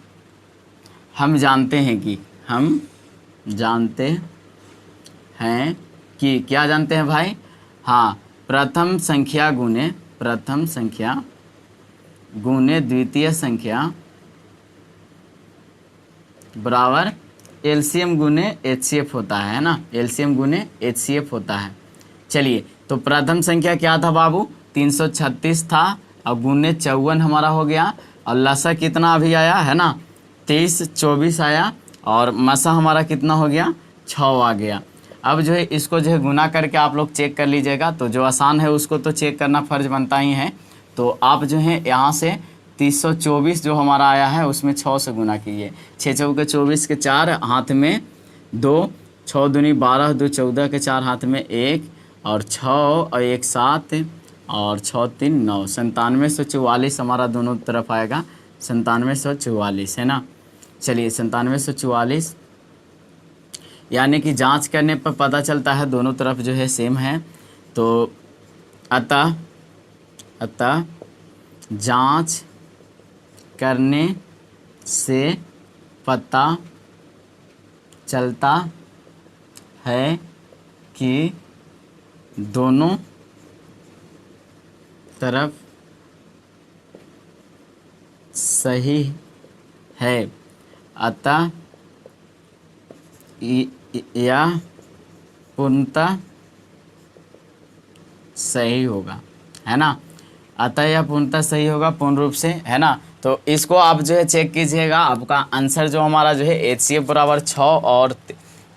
हम जानते हैं कि, हम जानते हैं कि, क्या जानते हैं भाई, हाँ, प्रथम संख्या गुने द्वितीय संख्या बराबर LCM गुने HCF होता है ना, LCM गुने HCF होता है। चलिए, तो प्रथम संख्या क्या था बाबू, 336 था, अब गुने 54 हमारा हो गया, और लसा कितना अभी आया है ना, 23 24 आया, और मसा हमारा कितना हो गया, 6 आ गया। अब जो है इसको जो है गुना करके आप लोग चेक कर लीजिएगा, तो जो आसान है उसको तो चेक करना फ़र्ज बनता ही है। तो आप जो है यहाँ से 324 जो हमारा आया है उसमें 6 से गुना कीजिए, 6 चौके 24 के 4 हाथ में 2, 6 दूनी 12, 2 14 के 4 हाथ में 1, और 6 और 1 7, और 6 3 9, 9744 हमारा दोनों तरफ आएगा, 9744, है ना। चलिए 9744, यानी कि जांच करने पर पता चलता है दोनों तरफ जो है सेम है। तो अतः जांच करने से पता चलता है कि दोनों तरफ सही है, अतः यह पूर्णतः सही होगा, है ना। अतः यह पूर्णतः सही होगा, पूर्ण रूप से, है ना। तो इसको आप जो है चेक कीजिएगा, आपका आंसर जो हमारा जो है HCF बराबर 6 और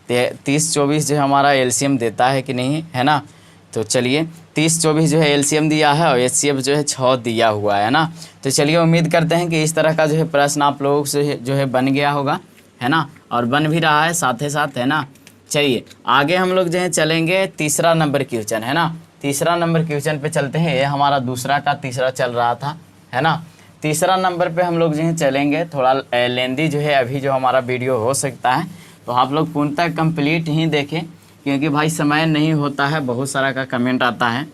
30-24 जो है हमारा LCM देता है कि नहीं, है ना। तो चलिए 30-24 जो है LCM दिया है और HCF जो है 6 दिया हुआ है ना। तो चलिए उम्मीद करते हैं कि इस तरह का जो है प्रश्न आप लोगों से जो है बन गया होगा, है ना, और बन भी रहा है साथ ही साथ, है ना। चलिए आगे हम लोग जो है चलेंगे तीसरा नंबर क्वेश्चन, है ना। तीसरा नंबर क्वेश्चन पे चलते हैं। ये हमारा दूसरा का तीसरा चल रहा था, है ना। तीसरा नंबर पे हम लोग जो है चलेंगे, थोड़ा लेंदी जो है अभी जो हमारा वीडियो हो सकता है, तो आप लोग पूर्णतः कंप्लीट ही देखें, क्योंकि भाई समय नहीं होता है, बहुत सारा का कमेंट आता है,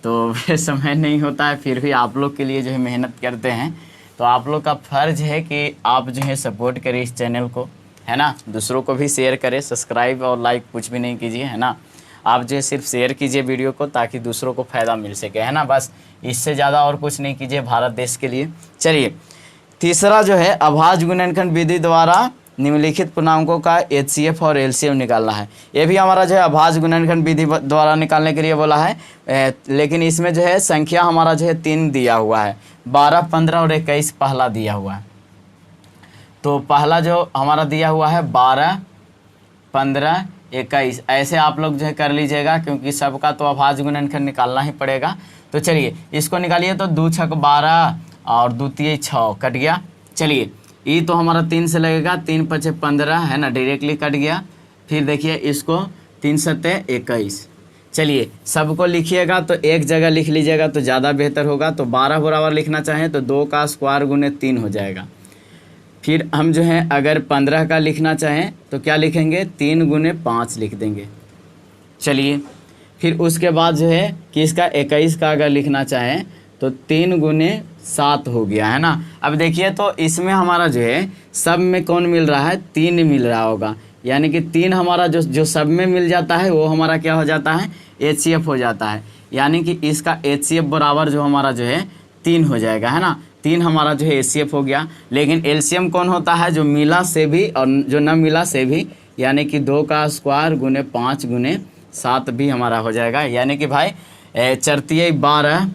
तो समय नहीं होता है, फिर भी आप लोग के लिए जो है मेहनत करते हैं। तो आप लोग का फ़र्ज़ है कि आप जो है सपोर्ट करें इस चैनल को, है ना। दूसरों को भी शेयर करें, सब्सक्राइब और लाइक कुछ भी नहीं कीजिए, है ना। आप जो है सिर्फ शेयर कीजिए वीडियो को, ताकि दूसरों को फ़ायदा मिल सके, है ना। बस इससे ज़्यादा और कुछ नहीं कीजिए भारत देश के लिए। चलिए तीसरा जो है अभाज्य गुणनखंड विधि द्वारा निम्नलिखित पूर्णांकों का HCF और LCM निकालना है। ये भी हमारा जो है अभाज्य गुणनखंड विधि द्वारा निकालने के लिए बोला है, लेकिन इसमें जो है संख्या हमारा जो है 3 दिया हुआ है, 12, 15 और 21 पहला दिया हुआ है। तो पहला जो हमारा दिया हुआ है 12, 15, 21, ऐसे आप लोग जो है कर लीजिएगा, क्योंकि सबका तो अभाज्य गुणनखंड निकालना ही पड़ेगा। तो चलिए इसको निकालिए, तो 2 छक 12 और 2 तिया 6 कट गया। चलिए ये तो हमारा 3 से लगेगा, 3 पचे 15, है ना, डायरेक्टली कट गया। फिर देखिए इसको 3 सत्ते 21। चलिए सबको लिखिएगा तो एक जगह लिख लीजिएगा तो ज़्यादा बेहतर होगा। तो 12 बराबर लिखना चाहें तो 2 का स्क्वायर गुने 3 हो जाएगा। फिर हम जो है अगर 15 का लिखना चाहें तो क्या लिखेंगे, 3 गुने 5 लिख देंगे। चलिए फिर उसके बाद जो है कि इसका 21 का अगर लिखना चाहें तो 3 गुने 7 हो गया, है ना। अब देखिए तो इसमें हमारा जो है सब में कौन मिल रहा है, 3 मिल रहा होगा, यानी कि 3 हमारा जो सब में मिल जाता है वो हमारा क्या हो जाता है, HCF हो जाता है। यानी कि इसका HCF बराबर जो हमारा जो है 3 हो जाएगा, है ना। 3 हमारा जो है HCF हो गया। लेकिन LCM कौन होता है, जो मिला से भी और जो न मिला से भी, यानी कि 2 का स्क्वायर गुने 5 गुने 7 भी हमारा हो जाएगा। यानी कि भाई 4 12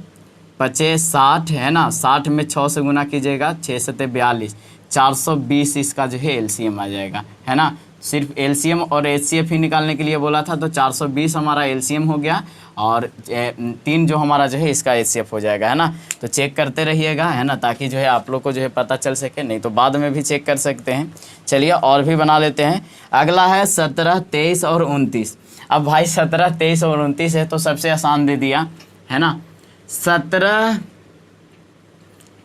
पचे 60, है ना, 60 में 6 से गुना कीजिएगा, 6 सत्ते 42, 420 इसका जो है LCM आ जाएगा, है ना। सिर्फ LCM और HCF ही निकालने के लिए बोला था, तो 420 हमारा LCM हो गया और 3 जो हमारा जो है इसका HCF हो जाएगा, है ना। तो चेक करते रहिएगा, है ना, ताकि जो है आप लोग को जो है पता चल सके, नहीं तो बाद में भी चेक कर सकते हैं। चलिए और भी बना लेते हैं। अगला है 17, 23 और 29। अब भाई 17, 23 और 29 है तो सबसे आसान दे दिया, है ना। 17,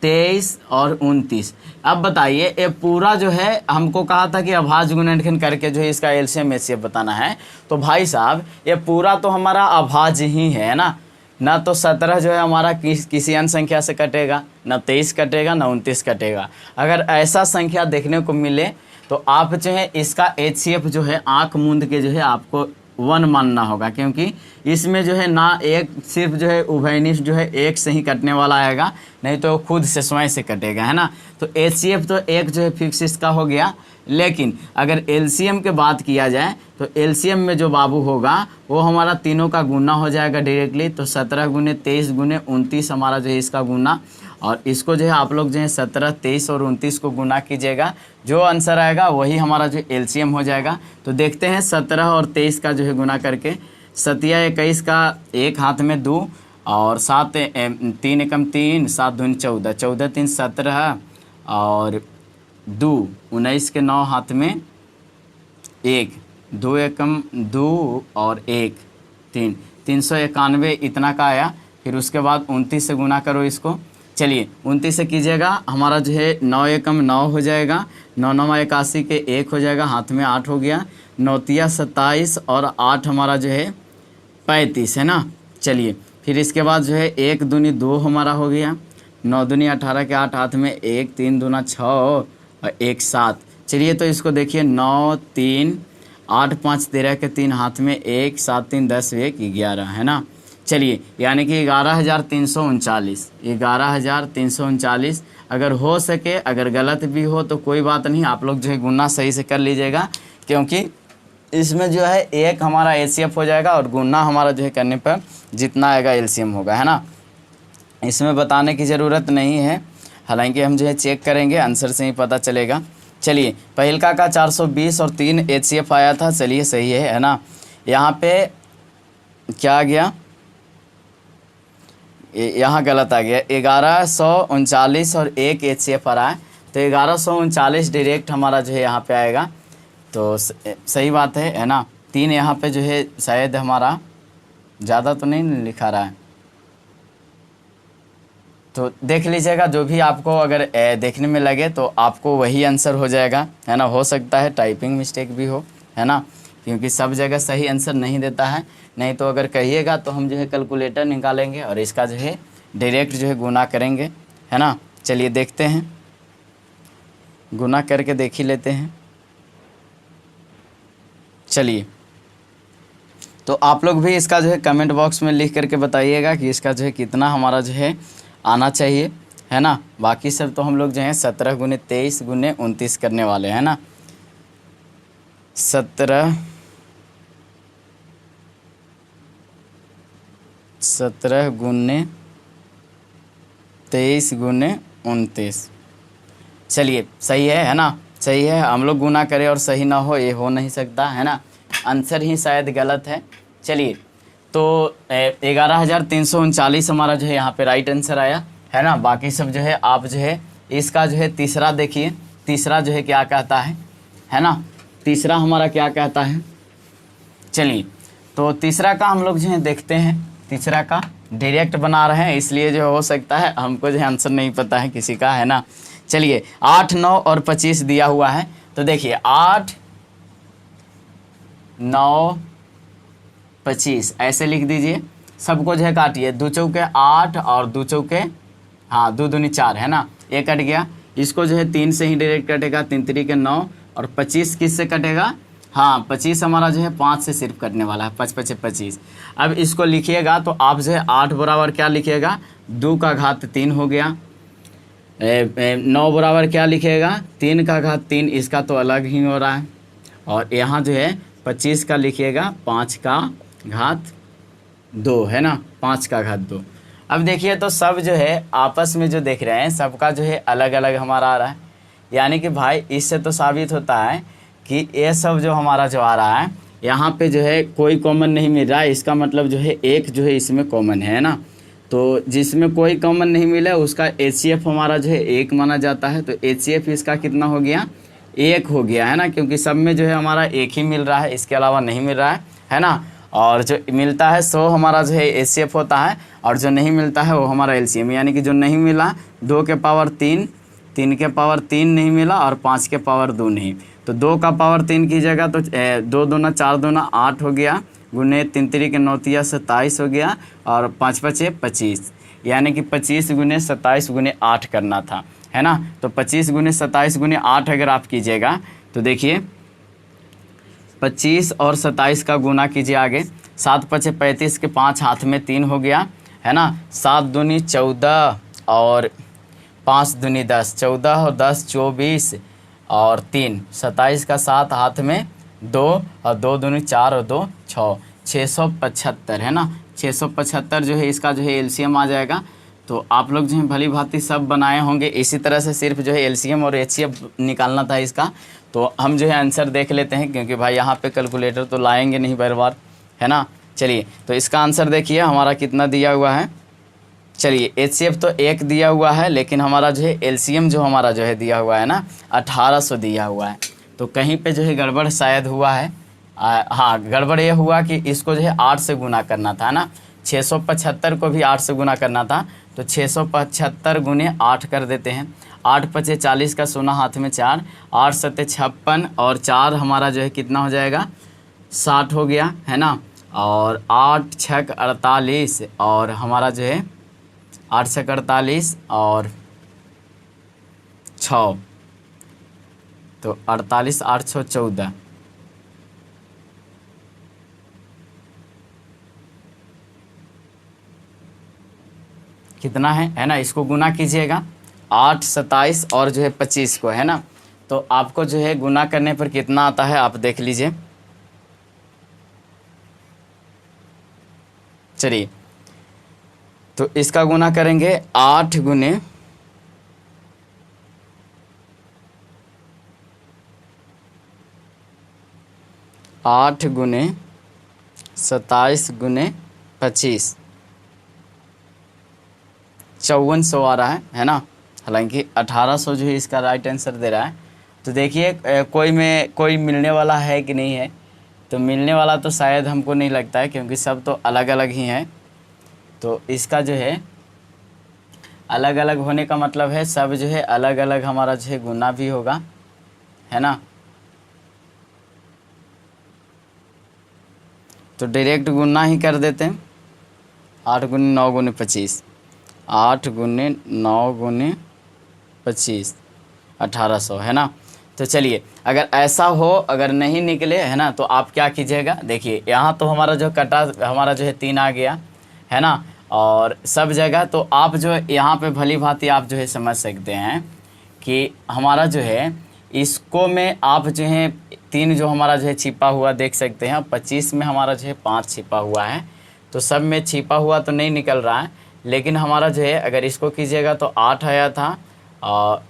23 और 29। अब बताइए ये पूरा जो है हमको कहा था कि अभाज्य गुणनखंड करके जो है इसका LCM HCF बताना है। तो भाई साहब ये पूरा तो हमारा अभाज्य ही है ना। तो 17 जो है हमारा किसी अन्य संख्या से कटेगा, ना 23 कटेगा, ना 29 कटेगा। अगर ऐसा संख्या देखने को मिले तो आप जो है इसका HCF जो है आँख मूंद के जो है आपको 1 मानना होगा, क्योंकि इसमें जो है ना एक सिर्फ जो है उभयनिष्ठ जो है एक से ही कटने वाला आएगा, नहीं तो खुद से स्वयं से कटेगा, है ना। तो HCF तो एक जो है फिक्स इसका हो गया। लेकिन अगर LCM के बात किया जाए तो LCM में जो बाबू होगा वो हमारा तीनों का गुना हो जाएगा डायरेक्टली। तो 17 गुने 23 गुने 29 हमारा जो है इसका गुना, और इसको जो है आप लोग जो है 17, 23 और 29 को गुना कीजिएगा, जो आंसर आएगा वही हमारा जो LCM हो जाएगा। तो देखते हैं 17 और 23 का जो है गुना करके। 7 21 का एक हाथ में 2 और 7 3 एकम 3, 7 दूनी 14, 14 3 17 और 2 19 के 9 हाथ में 1, 2 एकम 2 और 1 3, 391 इतना का आया। फिर उसके बाद 29 से गुना करो इसको। चलिए 29 से कीजिएगा, हमारा जो है 9 एकम 9 हो जाएगा, 9 9 81 के 1 हो जाएगा, हाथ में 8 हो गया, 9 तिया 27 और 8 हमारा जो है 35, है ना। चलिए फिर इसके बाद जो है 1 दूनी 2 हमारा हो गया, 9 दूनी 18 के 8 हाथ में 1, 3 दूना 6 और 1 7। चलिए तो इसको देखिए 9 3 8 5 13 के 3 हाथ में 1, 7 3 10 1 11, है ना। चलिए, यानी कि 11,339, 11,339। अगर हो सके, अगर गलत भी हो तो कोई बात नहीं, आप लोग जो है गुना सही से कर लीजिएगा, क्योंकि इसमें जो है एक हमारा एचसीएफ हो जाएगा और गुना हमारा जो है करने पर जितना आएगा एलसीएम होगा, है ना। इसमें बताने की ज़रूरत नहीं है, हालांकि हम जो है चेक करेंगे, आंसर से ही पता चलेगा। चलिए, पहिलका का 420 और 3 एचसीएफ आया था, चलिए सही है ना। यहाँ पे क्या आ गया, यहाँ गलत आ गया, 1139 और 1 एचसीएफ आ रहा है, तो 1139 डायरेक्ट हमारा जो है यहाँ पे आएगा, तो सही बात है ना। 3 यहाँ पे जो है शायद हमारा ज़्यादा तो नहीं लिखा रहा है, तो देख लीजिएगा, जो भी आपको अगर देखने में लगे तो आपको वही आंसर हो जाएगा, है ना। हो सकता है टाइपिंग मिस्टेक भी हो, है ना, क्योंकि सब जगह सही आंसर नहीं देता है। नहीं तो अगर कहिएगा तो हम जो है कैलकुलेटर निकालेंगे और इसका जो है डायरेक्ट जो है गुना करेंगे, है ना। चलिए देखते हैं, गुना करके देख ही लेते हैं। चलिए, तो आप लोग भी इसका जो है कमेंट बॉक्स में लिख करके बताइएगा कि इसका जो है कितना हमारा जो है आना चाहिए, है ना। बाकी सब तो हम लोग जो है 17 गुने 23 गुने 29 करने वाले हैं ना। 17 गुने 23 गुने 29। चलिए सही है ना, सही है। हम लोग गुना करें और सही ना हो, ये हो नहीं सकता, है ना। आंसर ही शायद गलत है। चलिए, तो 11,339 हमारा जो है यहाँ पे राइट आंसर आया, है ना। बाकी सब जो है आप जो है इसका जो है तीसरा देखिए, तीसरा जो है क्या कहता है ना। तीसरा हमारा क्या कहता है, चलिए, तो तीसरा का हम लोग जो है देखते हैं। तीसरा का डायरेक्ट बना रहे हैं, इसलिए जो हो सकता है हमको जो है आंसर नहीं पता है किसी का, है ना। चलिए, 8, 9 और 25 दिया हुआ है, तो देखिए 8, 9, 25 ऐसे लिख दीजिए। सबको जो है काटिए, 2 चौके 8 और 2 चौके, हाँ 2 दूनी 4, है ना। ये कट गया, इसको जो है 3 से ही डायरेक्ट कटेगा, 3 3 के 9 और 25 किस से कटेगा, हाँ 25 हमारा जो है 5 से सिर्फ कटने वाला है, 5 5 25। अब इसको लिखिएगा तो आप जो है 8 बराबर क्या लिखिएगा, 2 का घात 3 हो गया। 9 बराबर क्या लिखिएगा, 3 का घात 3, इसका तो अलग ही हो रहा है। और यहाँ जो है 25 का लिखिएगा 5 का घात 2, है ना, 5 का घात 2। अब देखिए, तो सब जो है आपस में जो देख रहे हैं सबका जो है अलग अलग हमारा आ रहा है, यानी कि भाई इससे तो साबित होता है कि ये सब जो हमारा जो आ रहा है यहाँ पे जो है कोई कॉमन नहीं मिल रहा है। इसका मतलब जो है एक जो है इसमें कॉमन है ना। तो जिसमें कोई कॉमन नहीं मिला उसका एचसीएफ हमारा जो है 1 माना जाता है। तो एचसीएफ इसका कितना हो गया, 1 हो गया, है ना, क्योंकि सब में जो है हमारा 1 ही मिल रहा है, इसके अलावा नहीं मिल रहा है ना। और जो मिलता है सो हमारा जो है एचसीएफ होता है, और जो नहीं मिलता है वो हमारा एलसीएम, यानी कि जो नहीं मिला 2 के पावर 3, 3 के पावर 3 नहीं मिला और 5 के पावर 2 नहीं। तो 2 का पावर 3 कीजिएगा तो 2 दूना 4 दूना 8 हो गया, गुने 3 3 के 9 तिया 27 हो गया, और 5 5 25, यानी कि 25 गुने 27 गुने 8 करना था, है ना। तो 25 गुने 27 गुने 8 अगर आप कीजिएगा तो देखिए 25 और 27 का गुना कीजिए आगे, 7 5 35 के 5 हाथ में 3 हो गया, है ना। 7 दूनी 14 और 5 दूनी 10, 14 और 10 24 और 3 27 का 7 हाथ में 2 और 2 दूनी 4 और 2 6, 675, है ना। 675 जो है इसका जो है एलसीएम आ जाएगा। तो आप लोग जो है भली भांति सब बनाए होंगे इसी तरह से, सिर्फ जो है एलसीएम और एचसीएफ निकालना था इसका। तो हम जो है आंसर देख लेते हैं, क्योंकि भाई यहाँ पे कैलकुलेटर तो लाएंगे नहीं बार बार, है ना। चलिए, तो इसका आंसर देखिए हमारा कितना दिया हुआ है। चलिए, एचसीएफ तो 1 दिया हुआ है, लेकिन हमारा जो है एलसीएम जो हमारा जो है दिया हुआ है ना 1800 दिया हुआ है। तो कहीं पे जो है गड़बड़ शायद हुआ है। हाँ, गड़बड़ ये हुआ कि इसको जो है 8 से गुना करना था ना, 675 को भी 8 से गुना करना था। तो 675 गुने 8 कर देते हैं। 8 पचे 40 का सोना हाथ में 4, 8 सत्ते 56 और 4 हमारा जो है कितना हो जाएगा, 60 हो गया, है ना। और 8 6 48 और हमारा जो है 8 6 48 और 6, तो 48 8 6 14, कितना है ना, इसको गुना कीजिएगा 8, 27 और जो है 25 को, है ना। तो आपको जो है गुना करने पर कितना आता है आप देख लीजिए। चलिए तो इसका गुना करेंगे 8 गुने 27 गुने 25, 5400 आ रहा है ना। हालांकि 1800 जो है इसका राइट आंसर दे रहा है। तो देखिए कोई मिलने वाला है कि नहीं है, तो मिलने वाला तो शायद हमको नहीं लगता है, क्योंकि सब तो अलग अलग ही हैं। तो इसका जो है अलग अलग होने का मतलब है सब जो है अलग अलग हमारा जो है गुना भी होगा, है ना। तो डायरेक्ट गुना ही कर देते हैं। 8 गुने 9 गुने 25, 8 गुने 9 गुने 25, 1800, है ना। तो चलिए अगर ऐसा हो, अगर नहीं निकले, है ना, तो आप क्या कीजिएगा। देखिए यहाँ तो हमारा जो कटा हमारा जो है 3 आ गया, है ना। और सब जगह तो आप जो है यहाँ पे भली भांति आप जो है समझ सकते हैं कि हमारा जो है इसको में आप जो है 3 जो हमारा जो है छिपा हुआ देख सकते हैं। 25 में हमारा जो है 5 छिपा हुआ है, तो सब में छिपा हुआ तो नहीं निकल रहा है, लेकिन हमारा जो है अगर इसको कीजिएगा तो 8 आया था। और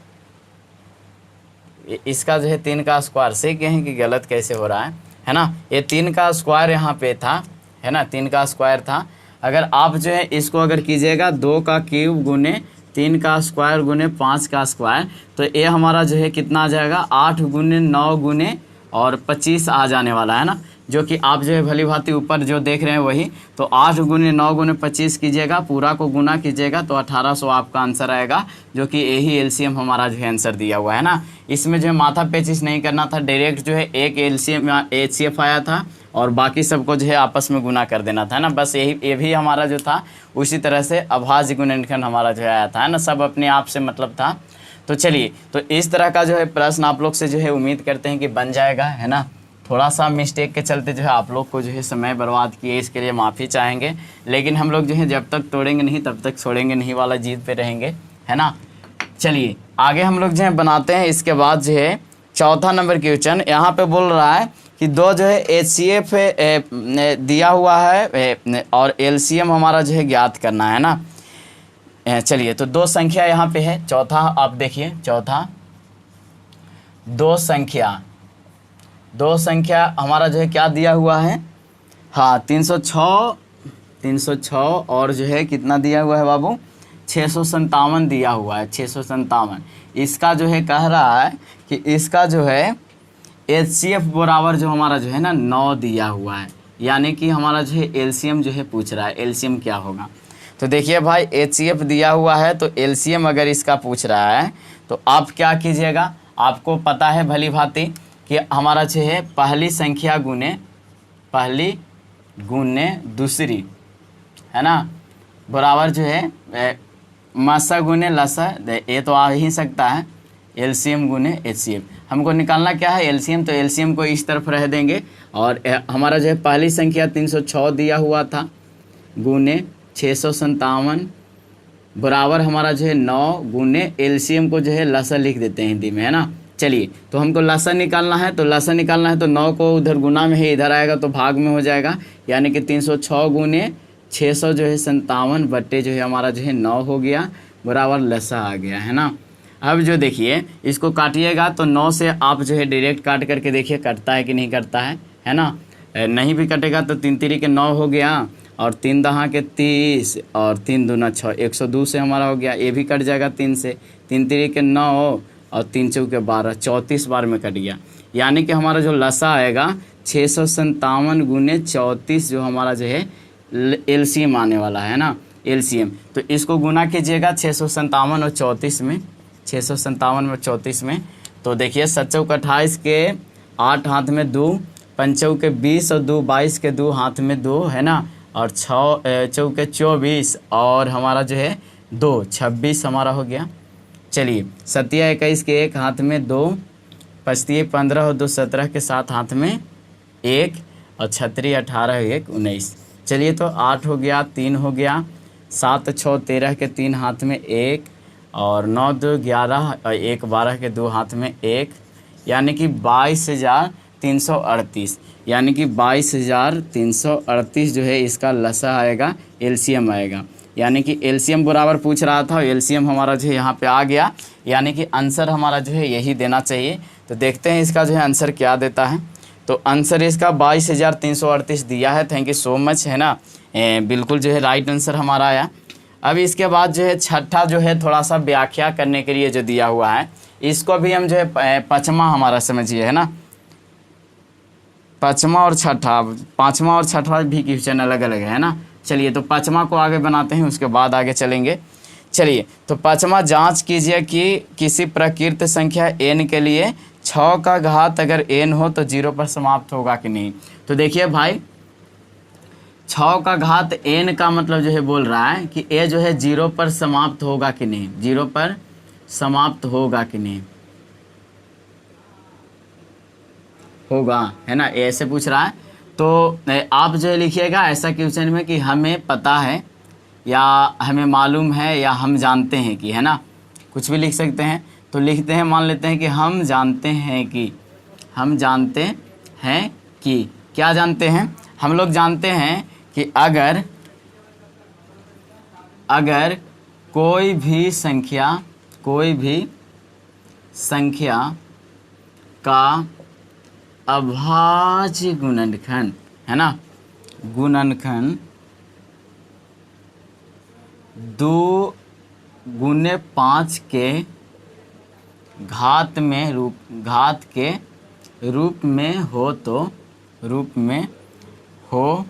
इसका जो है 3 का स्क्वायर से कहें कि गलत कैसे हो रहा है ना। ये 3 का स्क्वायर यहाँ पे था, है ना, 3 का स्क्वायर था। अगर आप जो है इसको अगर कीजिएगा 2 का क्यूब गुने 3 का स्क्वायर गुने 5 का स्क्वायर, तो ये हमारा जो है कितना आ जाएगा 8 गुने 9 गुने और 25 आ जाने वाला है ना, जो कि आप जो है भली भांति ऊपर जो देख रहे हैं वही। तो 8 गुने 9 गुने 25 कीजिएगा, पूरा को गुना कीजिएगा तो 1800 आपका आंसर आएगा, जो कि यही एलसीएम हमारा जो है आंसर दिया हुआ है ना। इसमें जो है माथा पेचिश नहीं करना था, डायरेक्ट जो है एक एलसीएम एचसीएफ आया था और बाकी सबको जो है आपस में गुना कर देना था ना। बस ये भी हमारा जो था उसी तरह से अभाज्य गुणनखंड हमारा जो है आया था, है ना, सब अपने आप से मतलब था। तो चलिए तो इस तरह का जो है प्रश्न आप लोग से जो है उम्मीद करते हैं कि बन जाएगा, है ना। थोड़ा सा मिस्टेक के चलते जो है आप लोग को जो है समय बर्बाद किए, इसके लिए माफ़ी चाहेंगे। लेकिन हम लोग जो है जब तक तोड़ेंगे नहीं तब तक छोड़ेंगे नहीं वाला जीत पे रहेंगे, है ना। चलिए आगे हम लोग जो है बनाते हैं। इसके बाद जो है चौथा नंबर क्वेश्चन यहाँ पे बोल रहा है कि 2 जो है एचसीएफ दिया हुआ है और एलसीएम हमारा जो है ज्ञात करना है ना। चलिए तो 2 संख्या यहाँ पे है। चौथा आप देखिए, चौथा 2 संख्या हमारा जो है क्या दिया हुआ है, हाँ 306 और जो है कितना दिया हुआ है बाबू 657 दिया हुआ है, 657। इसका जो है कह रहा है कि इसका जो है एचसीएफ बराबर जो हमारा जो है ना 9 दिया हुआ है, यानी कि हमारा जो है एलसीएम जो है पूछ रहा है, एलसीएम क्या होगा। तो देखिए भाई एचसीएफ दिया हुआ है तो एलसीएम अगर इसका पूछ रहा है तो आप क्या कीजिएगा, आपको पता है भली भांति कि हमारा जो है पहली संख्या गुने दूसरी, है ना, बराबर जो है मासा गुने लसा, ये तो आ ही सकता है एलसीएम गुने एचसीएफ। हमको निकालना क्या है एलसीएम, तो एलसीएम को इस तरफ रह देंगे और हमारा जो है पहली संख्या 306 दिया हुआ था गुने 657 बराबर हमारा जो है 9 गुने एलसीएम को जो है लसा लिख देते हैं हिंदी में, है ना। चलिए तो हमको लसा निकालना है, तो लसा निकालना है तो 9 को उधर गुना में है, इधर आएगा तो भाग में हो जाएगा, यानी कि 306 गुने 600 जो है 57 बट्टे जो है हमारा जो है 9 हो गया बराबर लसा आ गया, है ना। अब जो देखिए इसको काटिएगा तो 9 से आप जो है डायरेक्ट काट करके देखिए कटता है कि नहीं कटता है ना। नहीं भी कटेगा तो 3 तिरी के 9 हो गया और 3 दहा के 30 और 3 दूना 6, 102 से हमारा हो गया। ये भी कट जाएगा 3 से, 3 तिरी के 9 और 3 चौके 12, 34 बार में कट गया, यानी कि हमारा जो लसा आएगा 657 गुने 34 जो हमारा जो है एलसीएम आने वाला है ना, एलसीएम। तो इसको गुना कीजिएगा 657 और 34 में, 657 और 34 में। तो देखिए 7 चौक 28 के 8 हाथ में 2, 5 चौके 20 और 2 22 के 2 हाथ में 2, है ना, और 6 चौके 24 और हमारा जो है 2 26 हमारा हो गया। चलिए 7 21 के 1 हाथ में 2, 5 15 और 2 17 के 7 हाथ में 1 और 6 18 1 19। चलिए तो 8 हो गया, 3 हो गया, 7 6 13 के 3 हाथ में 1, और 9 2 11 और 1 12 के 2 हाथ में 1, यानी कि 22,338, यानी कि 22,338 जो है इसका लसा आएगा, एलसीएम आएगा। यानी कि एलसीएम बराबर पूछ रहा था, एलसीएम हमारा जो है यहाँ पे आ गया, यानी कि आंसर हमारा जो है यही देना चाहिए। तो देखते हैं इसका जो है आंसर क्या देता है। तो आंसर इसका 22,338 दिया है। थैंक यू सो मच, है ना। बिल्कुल जो है राइट आंसर हमारा आया। अब इसके बाद जो है छठा जो है थोड़ा सा व्याख्या करने के लिए जो दिया हुआ है, इसको भी हम जो है पाँचवा हमारा समझिए, है ना। पाँचवा और छठा, पाँचवा और छठा भी क्वेश्चन अलग अलग है ना। चलिए तो पाँचवा को आगे बनाते हैं, उसके बाद आगे चलेंगे। चलिए तो पाँचवा, जांच कीजिए कि किसी प्रकृत संख्या n के लिए 6 का घात अगर n हो तो 0 पर समाप्त होगा कि नहीं। तो देखिए भाई, 6 का घात n का मतलब जो है बोल रहा है कि a जो है 0 पर समाप्त होगा कि नहीं, 0 पर समाप्त होगा कि नहीं, होगा, है ना, ऐसे पूछ रहा है। तो आप जो है लिखिएगा ऐसा क्वेश्चन में कि हमें पता है, या हमें मालूम है, या हम जानते हैं कि, है ना, कुछ भी लिख सकते हैं। तो लिखते हैं, मान लेते हैं कि हम जानते हैं कि, हम जानते हैं कि, क्या जानते हैं, हम लोग जानते हैं कि अगर कोई भी संख्या का अभाज्य गुणनखंड, है ना, गुणनखंड 2 गुने 5 के घात के रूप में हो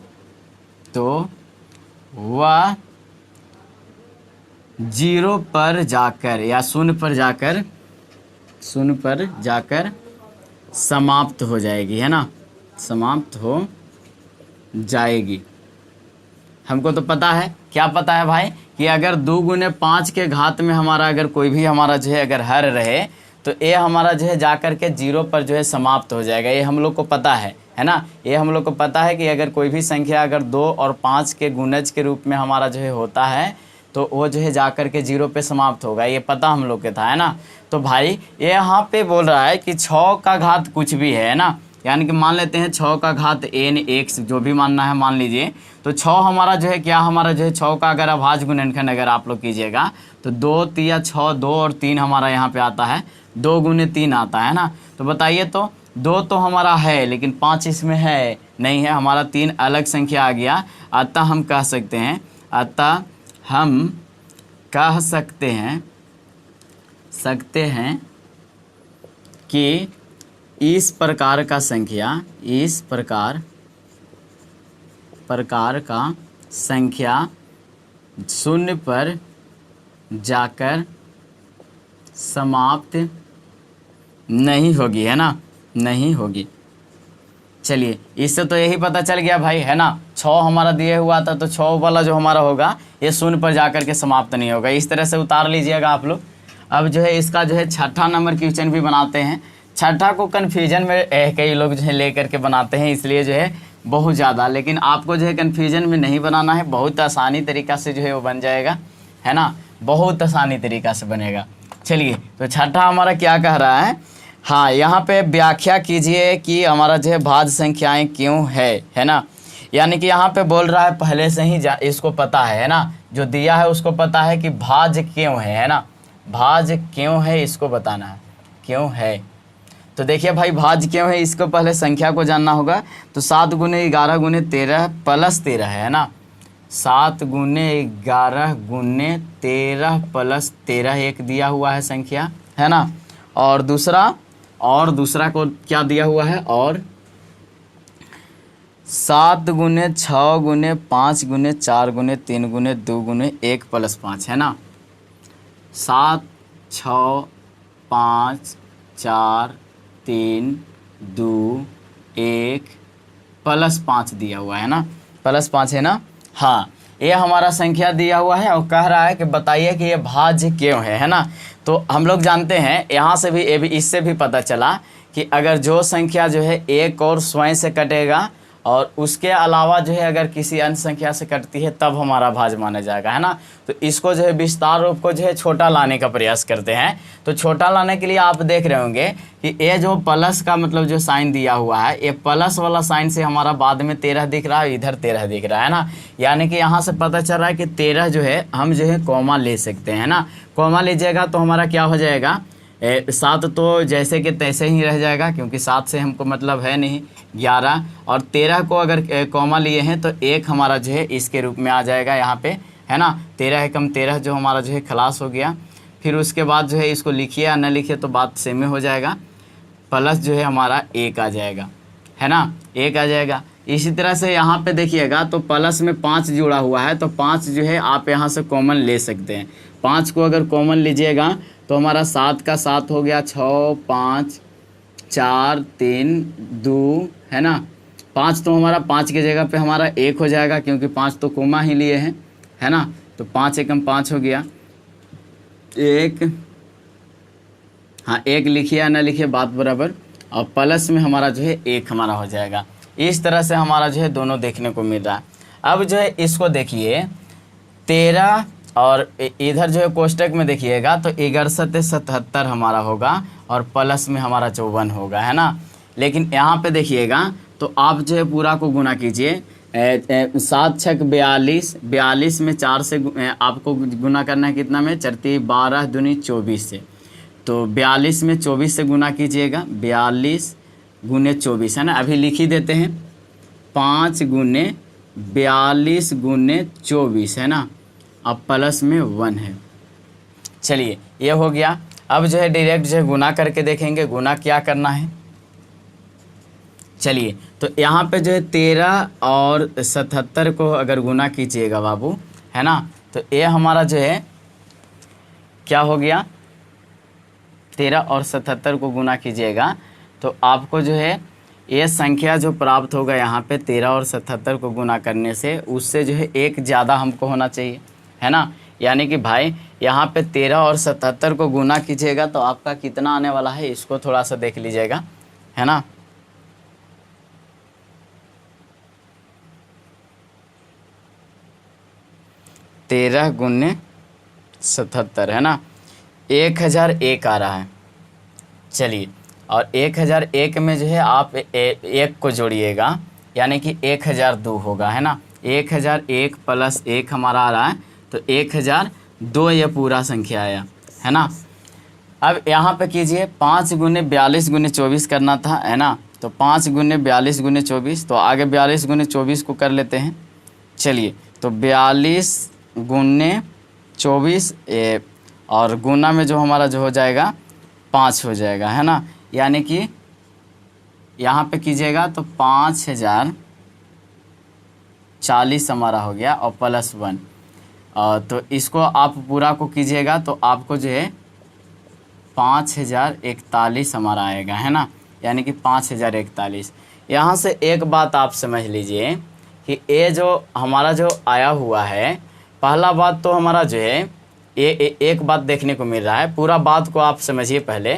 तो वह 0 पर जाकर या 0 पर जाकर समाप्त हो जाएगी, है ना, समाप्त हो जाएगी। हमको तो पता है, क्या पता है भाई, कि अगर 2 गुने 5 के घात में हमारा अगर कोई भी हमारा जो है अगर हर रहे तो ये हमारा जो है जाकर के 0 पर जो है समाप्त हो जाएगा। ये हम लोग को पता है ना। ये हम लोग को पता है कि अगर कोई भी संख्या अगर 2 और 5 के गुणज के रूप में हमारा जो है होता है तो वो जो है जाकर के 0 पे समाप्त होगा। ये पता हम लोग के था, है ना। तो भाई ये यहाँ पे बोल रहा है कि 6 का घात कुछ भी है ना, यानी कि मान लेते हैं 6 का घात n x जो भी मानना है मान लीजिए। तो 6 हमारा जो है क्या, हमारा जो है 6 का अगर अभाज्य गुणनखंड अगर आप लोग कीजिएगा तो 2 3 6, 2 और 3 हमारा यहाँ पे आता है, 2 गुने 3 आता है ना। तो बताइए, तो 2 तो हमारा है लेकिन 5 इसमें है नहीं है, हमारा 3 अलग संख्या आ गया। अतः हम कह सकते हैं कि इस प्रकार का संख्या 0 पर जाकर समाप्त नहीं होगी, है ना, नहीं होगी। चलिए इससे तो यही पता चल गया भाई, है ना। 6 हमारा दिए हुआ था तो 6 वाला जो हमारा होगा ये 0 पर जाकर के समाप्त नहीं होगा। इस तरह से उतार लीजिएगा आप लोग। अब जो है इसका जो है छठा नंबर क्वेश्चन भी बनाते हैं। छठा को कन्फ्यूजन में कई लोग जो है लेकर के बनाते हैं, इसलिए जो है बहुत ज़्यादा, लेकिन आपको जो है कन्फ्यूजन में नहीं बनाना है, बहुत आसानी तरीक़ा से जो है वो बन जाएगा, है ना, बहुत आसानी तरीक़ा से बनेगा। चलिए तो छठा हमारा क्या कह रहा है, हाँ यहाँ पे व्याख्या कीजिए कि हमारा जो है भाज्य संख्याएँ क्यों है ना। यानी कि यहाँ पे बोल रहा है पहले से ही इसको पता है ना, जो दिया है उसको पता है कि भाज्य क्यों है ना, भाज्य क्यों है इसको बताना है, क्यों है। तो देखिए भाई भाज्य क्यों है, इसको पहले संख्या को जानना होगा। तो 7 गुने 11 गुने 13 प्लस 13 है ना, 7 गुने 11 गुने 13 प्लस 13 एक दिया हुआ है संख्या, है ना। और दूसरा को क्या दिया हुआ है, और 7 गुने 6 गुने 5 गुने 4 गुने 3 गुने 2 गुने 1 प्लस 5, है ना। 7 6 5 4 3 2 1 प्लस 5 दिया हुआ है ना, प्लस 5 है ना। हाँ ये हमारा संख्या दिया हुआ है और कह रहा है कि बताइए कि ये भाज्य क्यों है ना। तो हम लोग जानते हैं यहाँ से भी इससे भी पता चला कि अगर जो संख्या जो है एक और स्वयं से कटेगा और उसके अलावा जो है अगर किसी अन्य संख्या से कटती है तब हमारा भाज्य माना जाएगा, है ना। तो इसको जो है विस्तार रूप को जो है छोटा लाने का प्रयास करते हैं। तो छोटा लाने के लिए आप देख रहे होंगे कि ये जो प्लस का मतलब जो साइन दिया हुआ है, ये प्लस वाला साइन से हमारा बाद में 13 दिख रहा है, इधर 13 दिख रहा है ना। यानी कि यहाँ से पता चल रहा है कि 13 जो है हम जो है कॉमा ले सकते हैं ना। कॉमा लीजिएगा तो हमारा क्या हो जाएगा, 7 तो जैसे कि तैसे ही रह जाएगा, क्योंकि 7 से हमको मतलब है नहीं 11, और 13 को अगर कॉमा लिए हैं तो 1 हमारा जो है इसके रूप में आ जाएगा यहाँ पे, है ना। 13 एकम 13 जो हमारा जो है खलास हो गया। फिर उसके बाद जो है इसको लिखिए या न लिखिए तो बात सेम ही हो जाएगा, प्लस जो है हमारा 1 आ जाएगा, है ना, 1 आ जाएगा। इसी तरह से यहाँ पे देखिएगा तो प्लस में 5 जुड़ा हुआ है, तो 5 जो है आप यहाँ से कॉमन ले सकते हैं। 5 को अगर कॉमन लीजिएगा तो हमारा 7 का 7 हो गया, 6 5 4 3 2, है ना। 5 तो हमारा 5 की जगह पे हमारा 1 हो जाएगा, क्योंकि 5 तो कोमा ही लिए हैं, है ना। तो 5 एकम 5 हो गया, 1, हाँ 1 लिखिए या ना लिखिए बात बराबर, और प्लस में हमारा जो है 1 हमारा हो जाएगा। इस तरह से हमारा जो है दोनों देखने को मिल रहा है। अब जो है इसको देखिए 13 और इधर जो है कोष्टक में देखिएगा तो 61 77 हमारा होगा, और प्लस में हमारा 54 होगा, है ना। लेकिन यहाँ पे देखिएगा तो आप जो है पूरा को गुना कीजिए, 7 छक 42, 42 में 4 से आपको गुना करना है, कितना में 4 12 दूनी 24 से। तो 42 में 24 से गुना कीजिएगा, 42 गुने 24, है ना। अभी लिख ही देते हैं, 5 गुने 42 गुने 24, है ना, अब प्लस में 1 है। चलिए ये हो गया। अब जो है डायरेक्ट जो है गुना करके देखेंगे, गुना क्या करना है। चलिए तो यहाँ पे जो है 13 और 77 को अगर गुना कीजिएगा बाबू, है ना, तो ये हमारा जो है क्या हो गया, 13 और 77 को गुना कीजिएगा तो आपको जो है ये संख्या जो प्राप्त होगा यहाँ पे 13 और 77 को गुना करने से, उससे जो है 1 ज़्यादा हमको होना चाहिए, है ना। यानी कि भाई यहाँ पे 13 और 77 को गुना कीजिएगा तो आपका कितना आने वाला है, इसको थोड़ा सा देख लीजिएगा, है ना। तेरह गुने 77, है ना, 1001 आ रहा है। चलिए, और 1001 में जो है आप 1 को जोड़िएगा, यानी कि 1002 होगा, है ना। 1001 प्लस 1 हमारा आ रहा है, तो 1002 ये पूरा संख्या आया, है ना। अब यहाँ पे कीजिए 5 गुने 42 गुने 24 करना था, है ना। तो 5 गुने 42 गुने 24, तो आगे 42 गुने 24 को कर लेते हैं। चलिए तो 42 गुने 24 और गुना में जो हमारा जो हो जाएगा 5 हो जाएगा, है ना। यानी कि यहाँ पे कीजिएगा तो 5040 हमारा हो गया, और प्लस 1, तो इसको आप पूरा को कीजिएगा तो आपको जो है 5041 हमारा आएगा, है ना। यानी कि 5041। यहाँ से एक बात आप समझ लीजिए कि ये जो हमारा जो आया हुआ है, पहला बात तो हमारा जो है ये एक बात देखने को मिल रहा है, पूरा बात को आप समझिए पहले।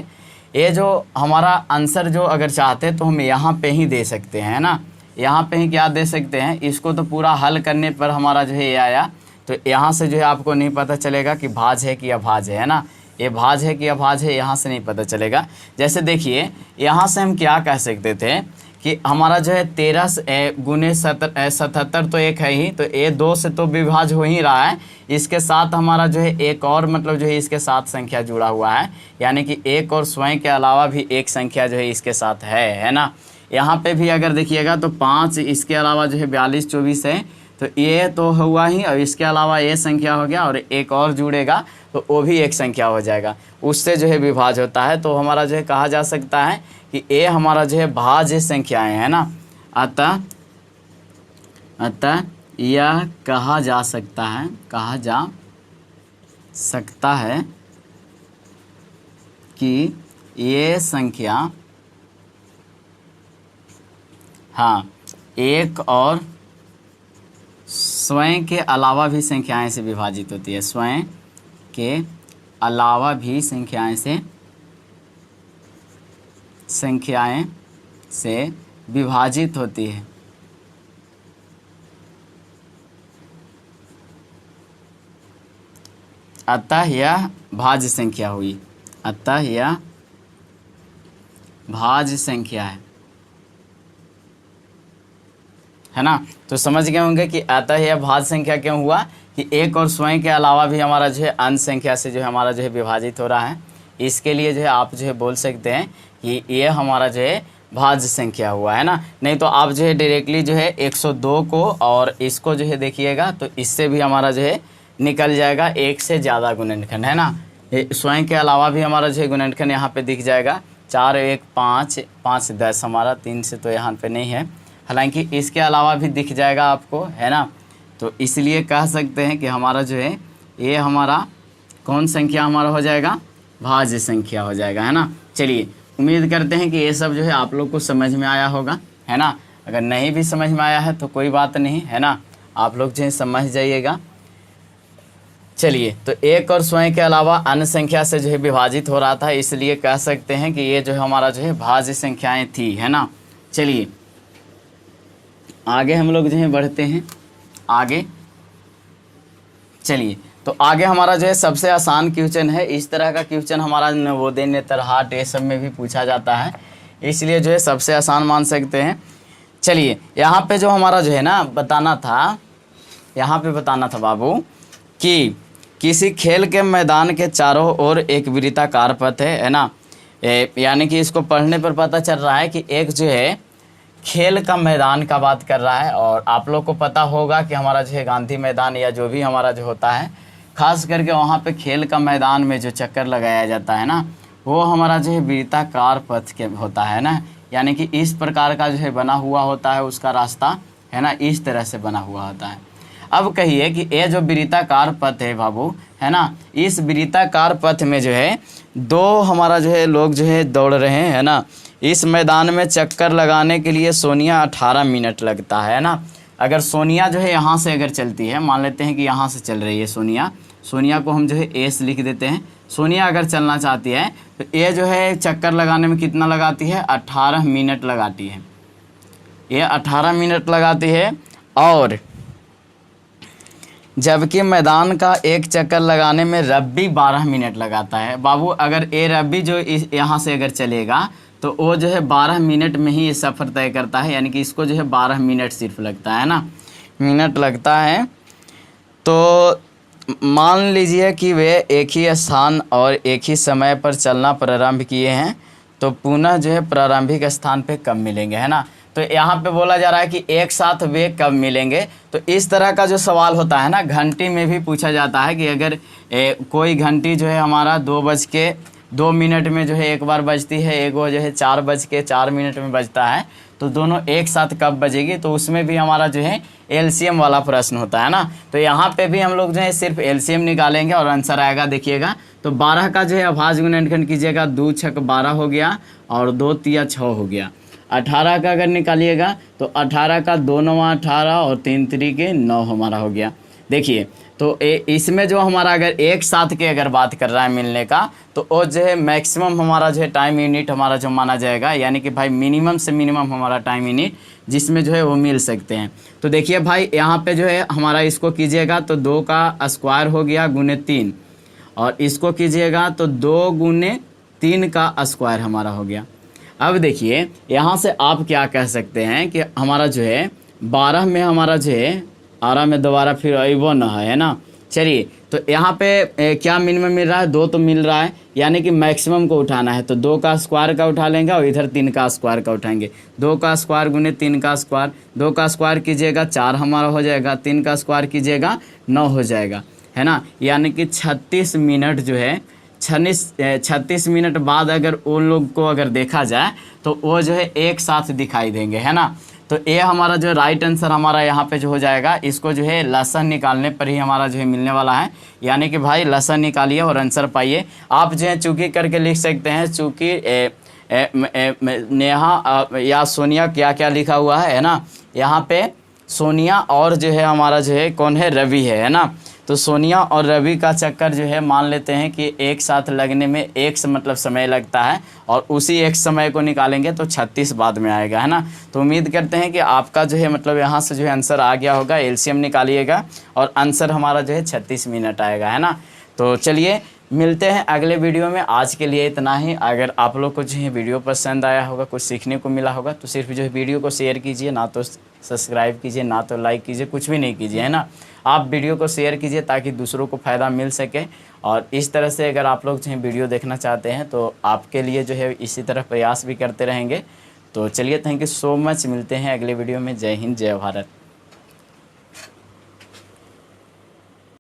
ये जो हमारा आंसर जो अगर चाहते तो हम यहाँ पे ही दे सकते हैं, ना, यहाँ पे ही क्या दे सकते हैं। इसको तो पूरा हल करने पर हमारा जो है ये आया, तो यहाँ से जो है आपको नहीं पता चलेगा कि भाज है कि अभाज है ना। ये भाज है कि अभाज है, यहाँ से नहीं पता चलेगा। जैसे देखिए यहाँ से हम क्या कह सकते थे कि हमारा जो है 13 गुने 77 तो 1 है ही, तो ये 2 से तो विभाज हो ही रहा है। इसके साथ हमारा जो है एक और मतलब जो है इसके साथ संख्या जुड़ा हुआ है, यानी कि एक और स्वयं के अलावा भी एक संख्या जो है इसके साथ है ना। यहाँ पे भी अगर देखिएगा तो 5, इसके अलावा जो है 42 24 है, तो ये तो हुआ ही, और इसके अलावा ये संख्या हो गया, और एक और जुड़ेगा तो वो भी एक संख्या हो जाएगा, उससे जो है विभाज होता है। तो हमारा जो है कहा जा सकता है कि ये हमारा जो है भाज्य संख्याएं, है ना। अतः यह कहा जा सकता है कि ये संख्या, हाँ, एक और स्वयं के अलावा भी संख्याएं से विभाजित होती है, स्वयं के अलावा भी संख्याएं से विभाजित होती है। अतः यह भाज्य संख्या हुई, अतः यह भाज्य संख्या है ना। तो समझ गए होंगे कि अतः यह भाज्य संख्या क्यों हुआ कि एक और स्वयं के अलावा भी हमारा जो है अंश संख्या से जो है हमारा जो है विभाजित हो रहा है। इसके लिए जो है आप जो है बोल सकते हैं कि ये हमारा जो है भाज्य संख्या हुआ है ना। नहीं तो आप जो है डायरेक्टली जो है 102 को और इसको जो है देखिएगा तो इससे भी हमारा जो है निकल जाएगा एक से ज़्यादा गुणनखंड है ना। स्वयं के अलावा भी हमारा जो है गुणनखंड यहाँ पे दिख जाएगा। 4 1 5 5 10 हमारा 3 से तो यहाँ पे नहीं है, हालांकि इसके अलावा भी दिख जाएगा आपको है ना। तो इसलिए कह सकते हैं कि हमारा जो है ये हमारा कौन संख्या हमारा हो जाएगा, भाज्य संख्या हो जाएगा है ना। चलिए उम्मीद करते हैं कि ये सब जो है आप लोग को समझ में आया होगा है ना। अगर नहीं भी समझ में आया है तो कोई बात नहीं है ना, आप लोग जो है समझ जाइएगा। चलिए तो एक और स्वयं के अलावा अन्य संख्या से जो है विभाजित हो रहा था, इसलिए कह सकते हैं कि ये जो है हमारा जो है भाज्य संख्याएं थी है ना। चलिए आगे हम लोग जो है बढ़ते हैं आगे। चलिए तो आगे हमारा जो है सबसे आसान क्वेश्चन है। इस तरह का क्वेश्चन हमारा नवोदय नेतरहाट ये सब में भी पूछा जाता है, इसलिए जो है सबसे आसान मान सकते हैं। चलिए यहाँ पे जो हमारा जो है ना बताना था, यहाँ पे बताना था बाबू कि किसी खेल के मैदान के चारों ओर एक वृत्ताकार पथ है ना। यानी कि इसको पढ़ने पर पता चल रहा है कि एक जो है खेल का मैदान का बात कर रहा है। और आप लोग को पता होगा कि हमारा जो है गांधी मैदान या जो भी हमारा जो होता है, खास करके वहाँ पे खेल का मैदान में जो चक्कर लगाया जाता है ना, वो हमारा जो है वृत्ताकार पथ के होता है ना। यानी कि इस प्रकार का जो है बना हुआ होता है उसका रास्ता है ना, इस तरह से बना हुआ होता है। अब कहिए कि ये जो वृत्ताकार पथ है बाबू है ना, इस वृत्ताकार पथ में जो है दो हमारा जो है लोग जो है दौड़ रहे हैं है ना। इस मैदान में चक्कर लगाने के लिए सोनिया 18 मिनट लगता है ना। अगर सोनिया जो है यहाँ से अगर चलती है, मान लेते हैं कि यहाँ से चल रही है सोनिया, सोनिया को हम जो है एस लिख देते हैं। सोनिया अगर चलना चाहती है तो ये जो है चक्कर लगाने में कितना लगाती है, 18 मिनट लगाती है। ये 18 मिनट लगाती है। और जबकि मैदान का एक चक्कर लगाने में रब्बी 12 मिनट लगाता है। बाबू अगर ए रब्बी जो यहाँ से अगर चलेगा तो वो जो है 12 मिनट में ही ये सफ़र तय करता है। यानी कि इसको जो है 12 मिनट सिर्फ लगता है ना, मिनट लगता है। तो मान लीजिए कि वे एक ही स्थान और एक ही समय पर चलना प्रारंभ किए हैं, तो पुनः जो है प्रारंभिक स्थान पे कब मिलेंगे है ना। तो यहाँ पे बोला जा रहा है कि एक साथ वे कब मिलेंगे। तो इस तरह का जो सवाल होता है ना, घंटी में भी पूछा जाता है कि अगर कोई घंटी जो है हमारा 2:02 में जो है एक बार बजती है, एक वो जो है 4:04 में बजता है, तो दोनों एक साथ कब बजेगी। तो उसमें भी हमारा जो है एलसीएम वाला प्रश्न होता है ना। तो यहाँ पे भी हम लोग जो है सिर्फ एलसीएम निकालेंगे और आंसर आएगा देखिएगा। तो 12 का जो है अभाज्य गुणनखंड कीजिएगा, 2 छक 12 हो गया और 2 तिया 6 हो गया। 18 का अगर निकालिएगा तो 18 का 2 9 18 और 3 3 9 हमारा हो गया। देखिए तो इसमें जो हमारा अगर एक साथ के अगर बात कर रहा है मिलने का, तो वो जो है मैक्सिमम हमारा जो है टाइम यूनिट हमारा जो माना जाएगा। यानी कि भाई मिनिमम से मिनिमम हमारा टाइम यूनिट जिसमें जो है वो मिल सकते हैं। तो देखिए भाई यहाँ पे जो है हमारा इसको कीजिएगा तो 2 का स्क्वायर हो गया गुने 3, और इसको कीजिएगा तो 2 गुने 3 का स्क्वायर हमारा हो गया। अब देखिए यहाँ से आप क्या कह सकते हैं कि हमारा जो है 12 में हमारा जो है 12 में दोबारा फिर अबो न है ना। चलिए तो यहाँ पे क्या मिनिमम मिल रहा है, 2 तो मिल रहा है, यानी कि मैक्सिमम को उठाना है तो 2 का स्क्वायर का उठा लेंगे और इधर 3 का स्क्वायर का उठाएंगे। 2 का स्क्वायर गुने 3 का स्क्वायर, 2 का स्क्वायर कीजिएगा 4 हमारा हो जाएगा, 3 का स्क्वायर कीजिएगा 9 हो जाएगा है ना। यानी कि 36 मिनट जो है 36 मिनट बाद अगर उन लोग को अगर देखा जाए तो वो जो है एक साथ दिखाई देंगे है ना। तो ये हमारा जो राइट आंसर हमारा यहाँ पे जो हो जाएगा, इसको जो है लसन निकालने पर ही हमारा जो है मिलने वाला है। यानी कि भाई लसन निकालिए और आंसर पाइए। आप जो है चूँकि करके लिख सकते हैं, चूँकि नेहा या सोनिया क्या क्या लिखा हुआ है ना। यहाँ पे सोनिया और जो है हमारा जो है कौन है, रवि है ना। तो सोनिया और रवि का चक्कर जो है मान लेते हैं कि एक साथ लगने में एक मतलब समय लगता है, और उसी एक समय को निकालेंगे तो 36 बाद में आएगा है ना। तो उम्मीद करते हैं कि आपका जो है मतलब यहाँ से जो है आंसर आ गया होगा। एलसीएम निकालिएगा और आंसर हमारा जो है 36 मिनट आएगा है ना। तो चलिए मिलते हैं अगले वीडियो में। आज के लिए इतना ही। अगर आप लोग को जो है वीडियो पसंद आया होगा, कुछ सीखने को मिला होगा, तो सिर्फ जो है वीडियो को शेयर कीजिए, ना तो सब्सक्राइब कीजिए, ना तो लाइक कीजिए, कुछ भी नहीं कीजिए, है ना। आप वीडियो को शेयर कीजिए ताकि दूसरों को फ़ायदा मिल सके। और इस तरह से अगर आप लोग जो है वीडियो देखना चाहते हैं तो आपके लिए जो है इसी तरह प्रयास भी करते रहेंगे। तो चलिए, थैंक यू सो मच। मिलते हैं अगले वीडियो में। जय हिंद, जय भारत।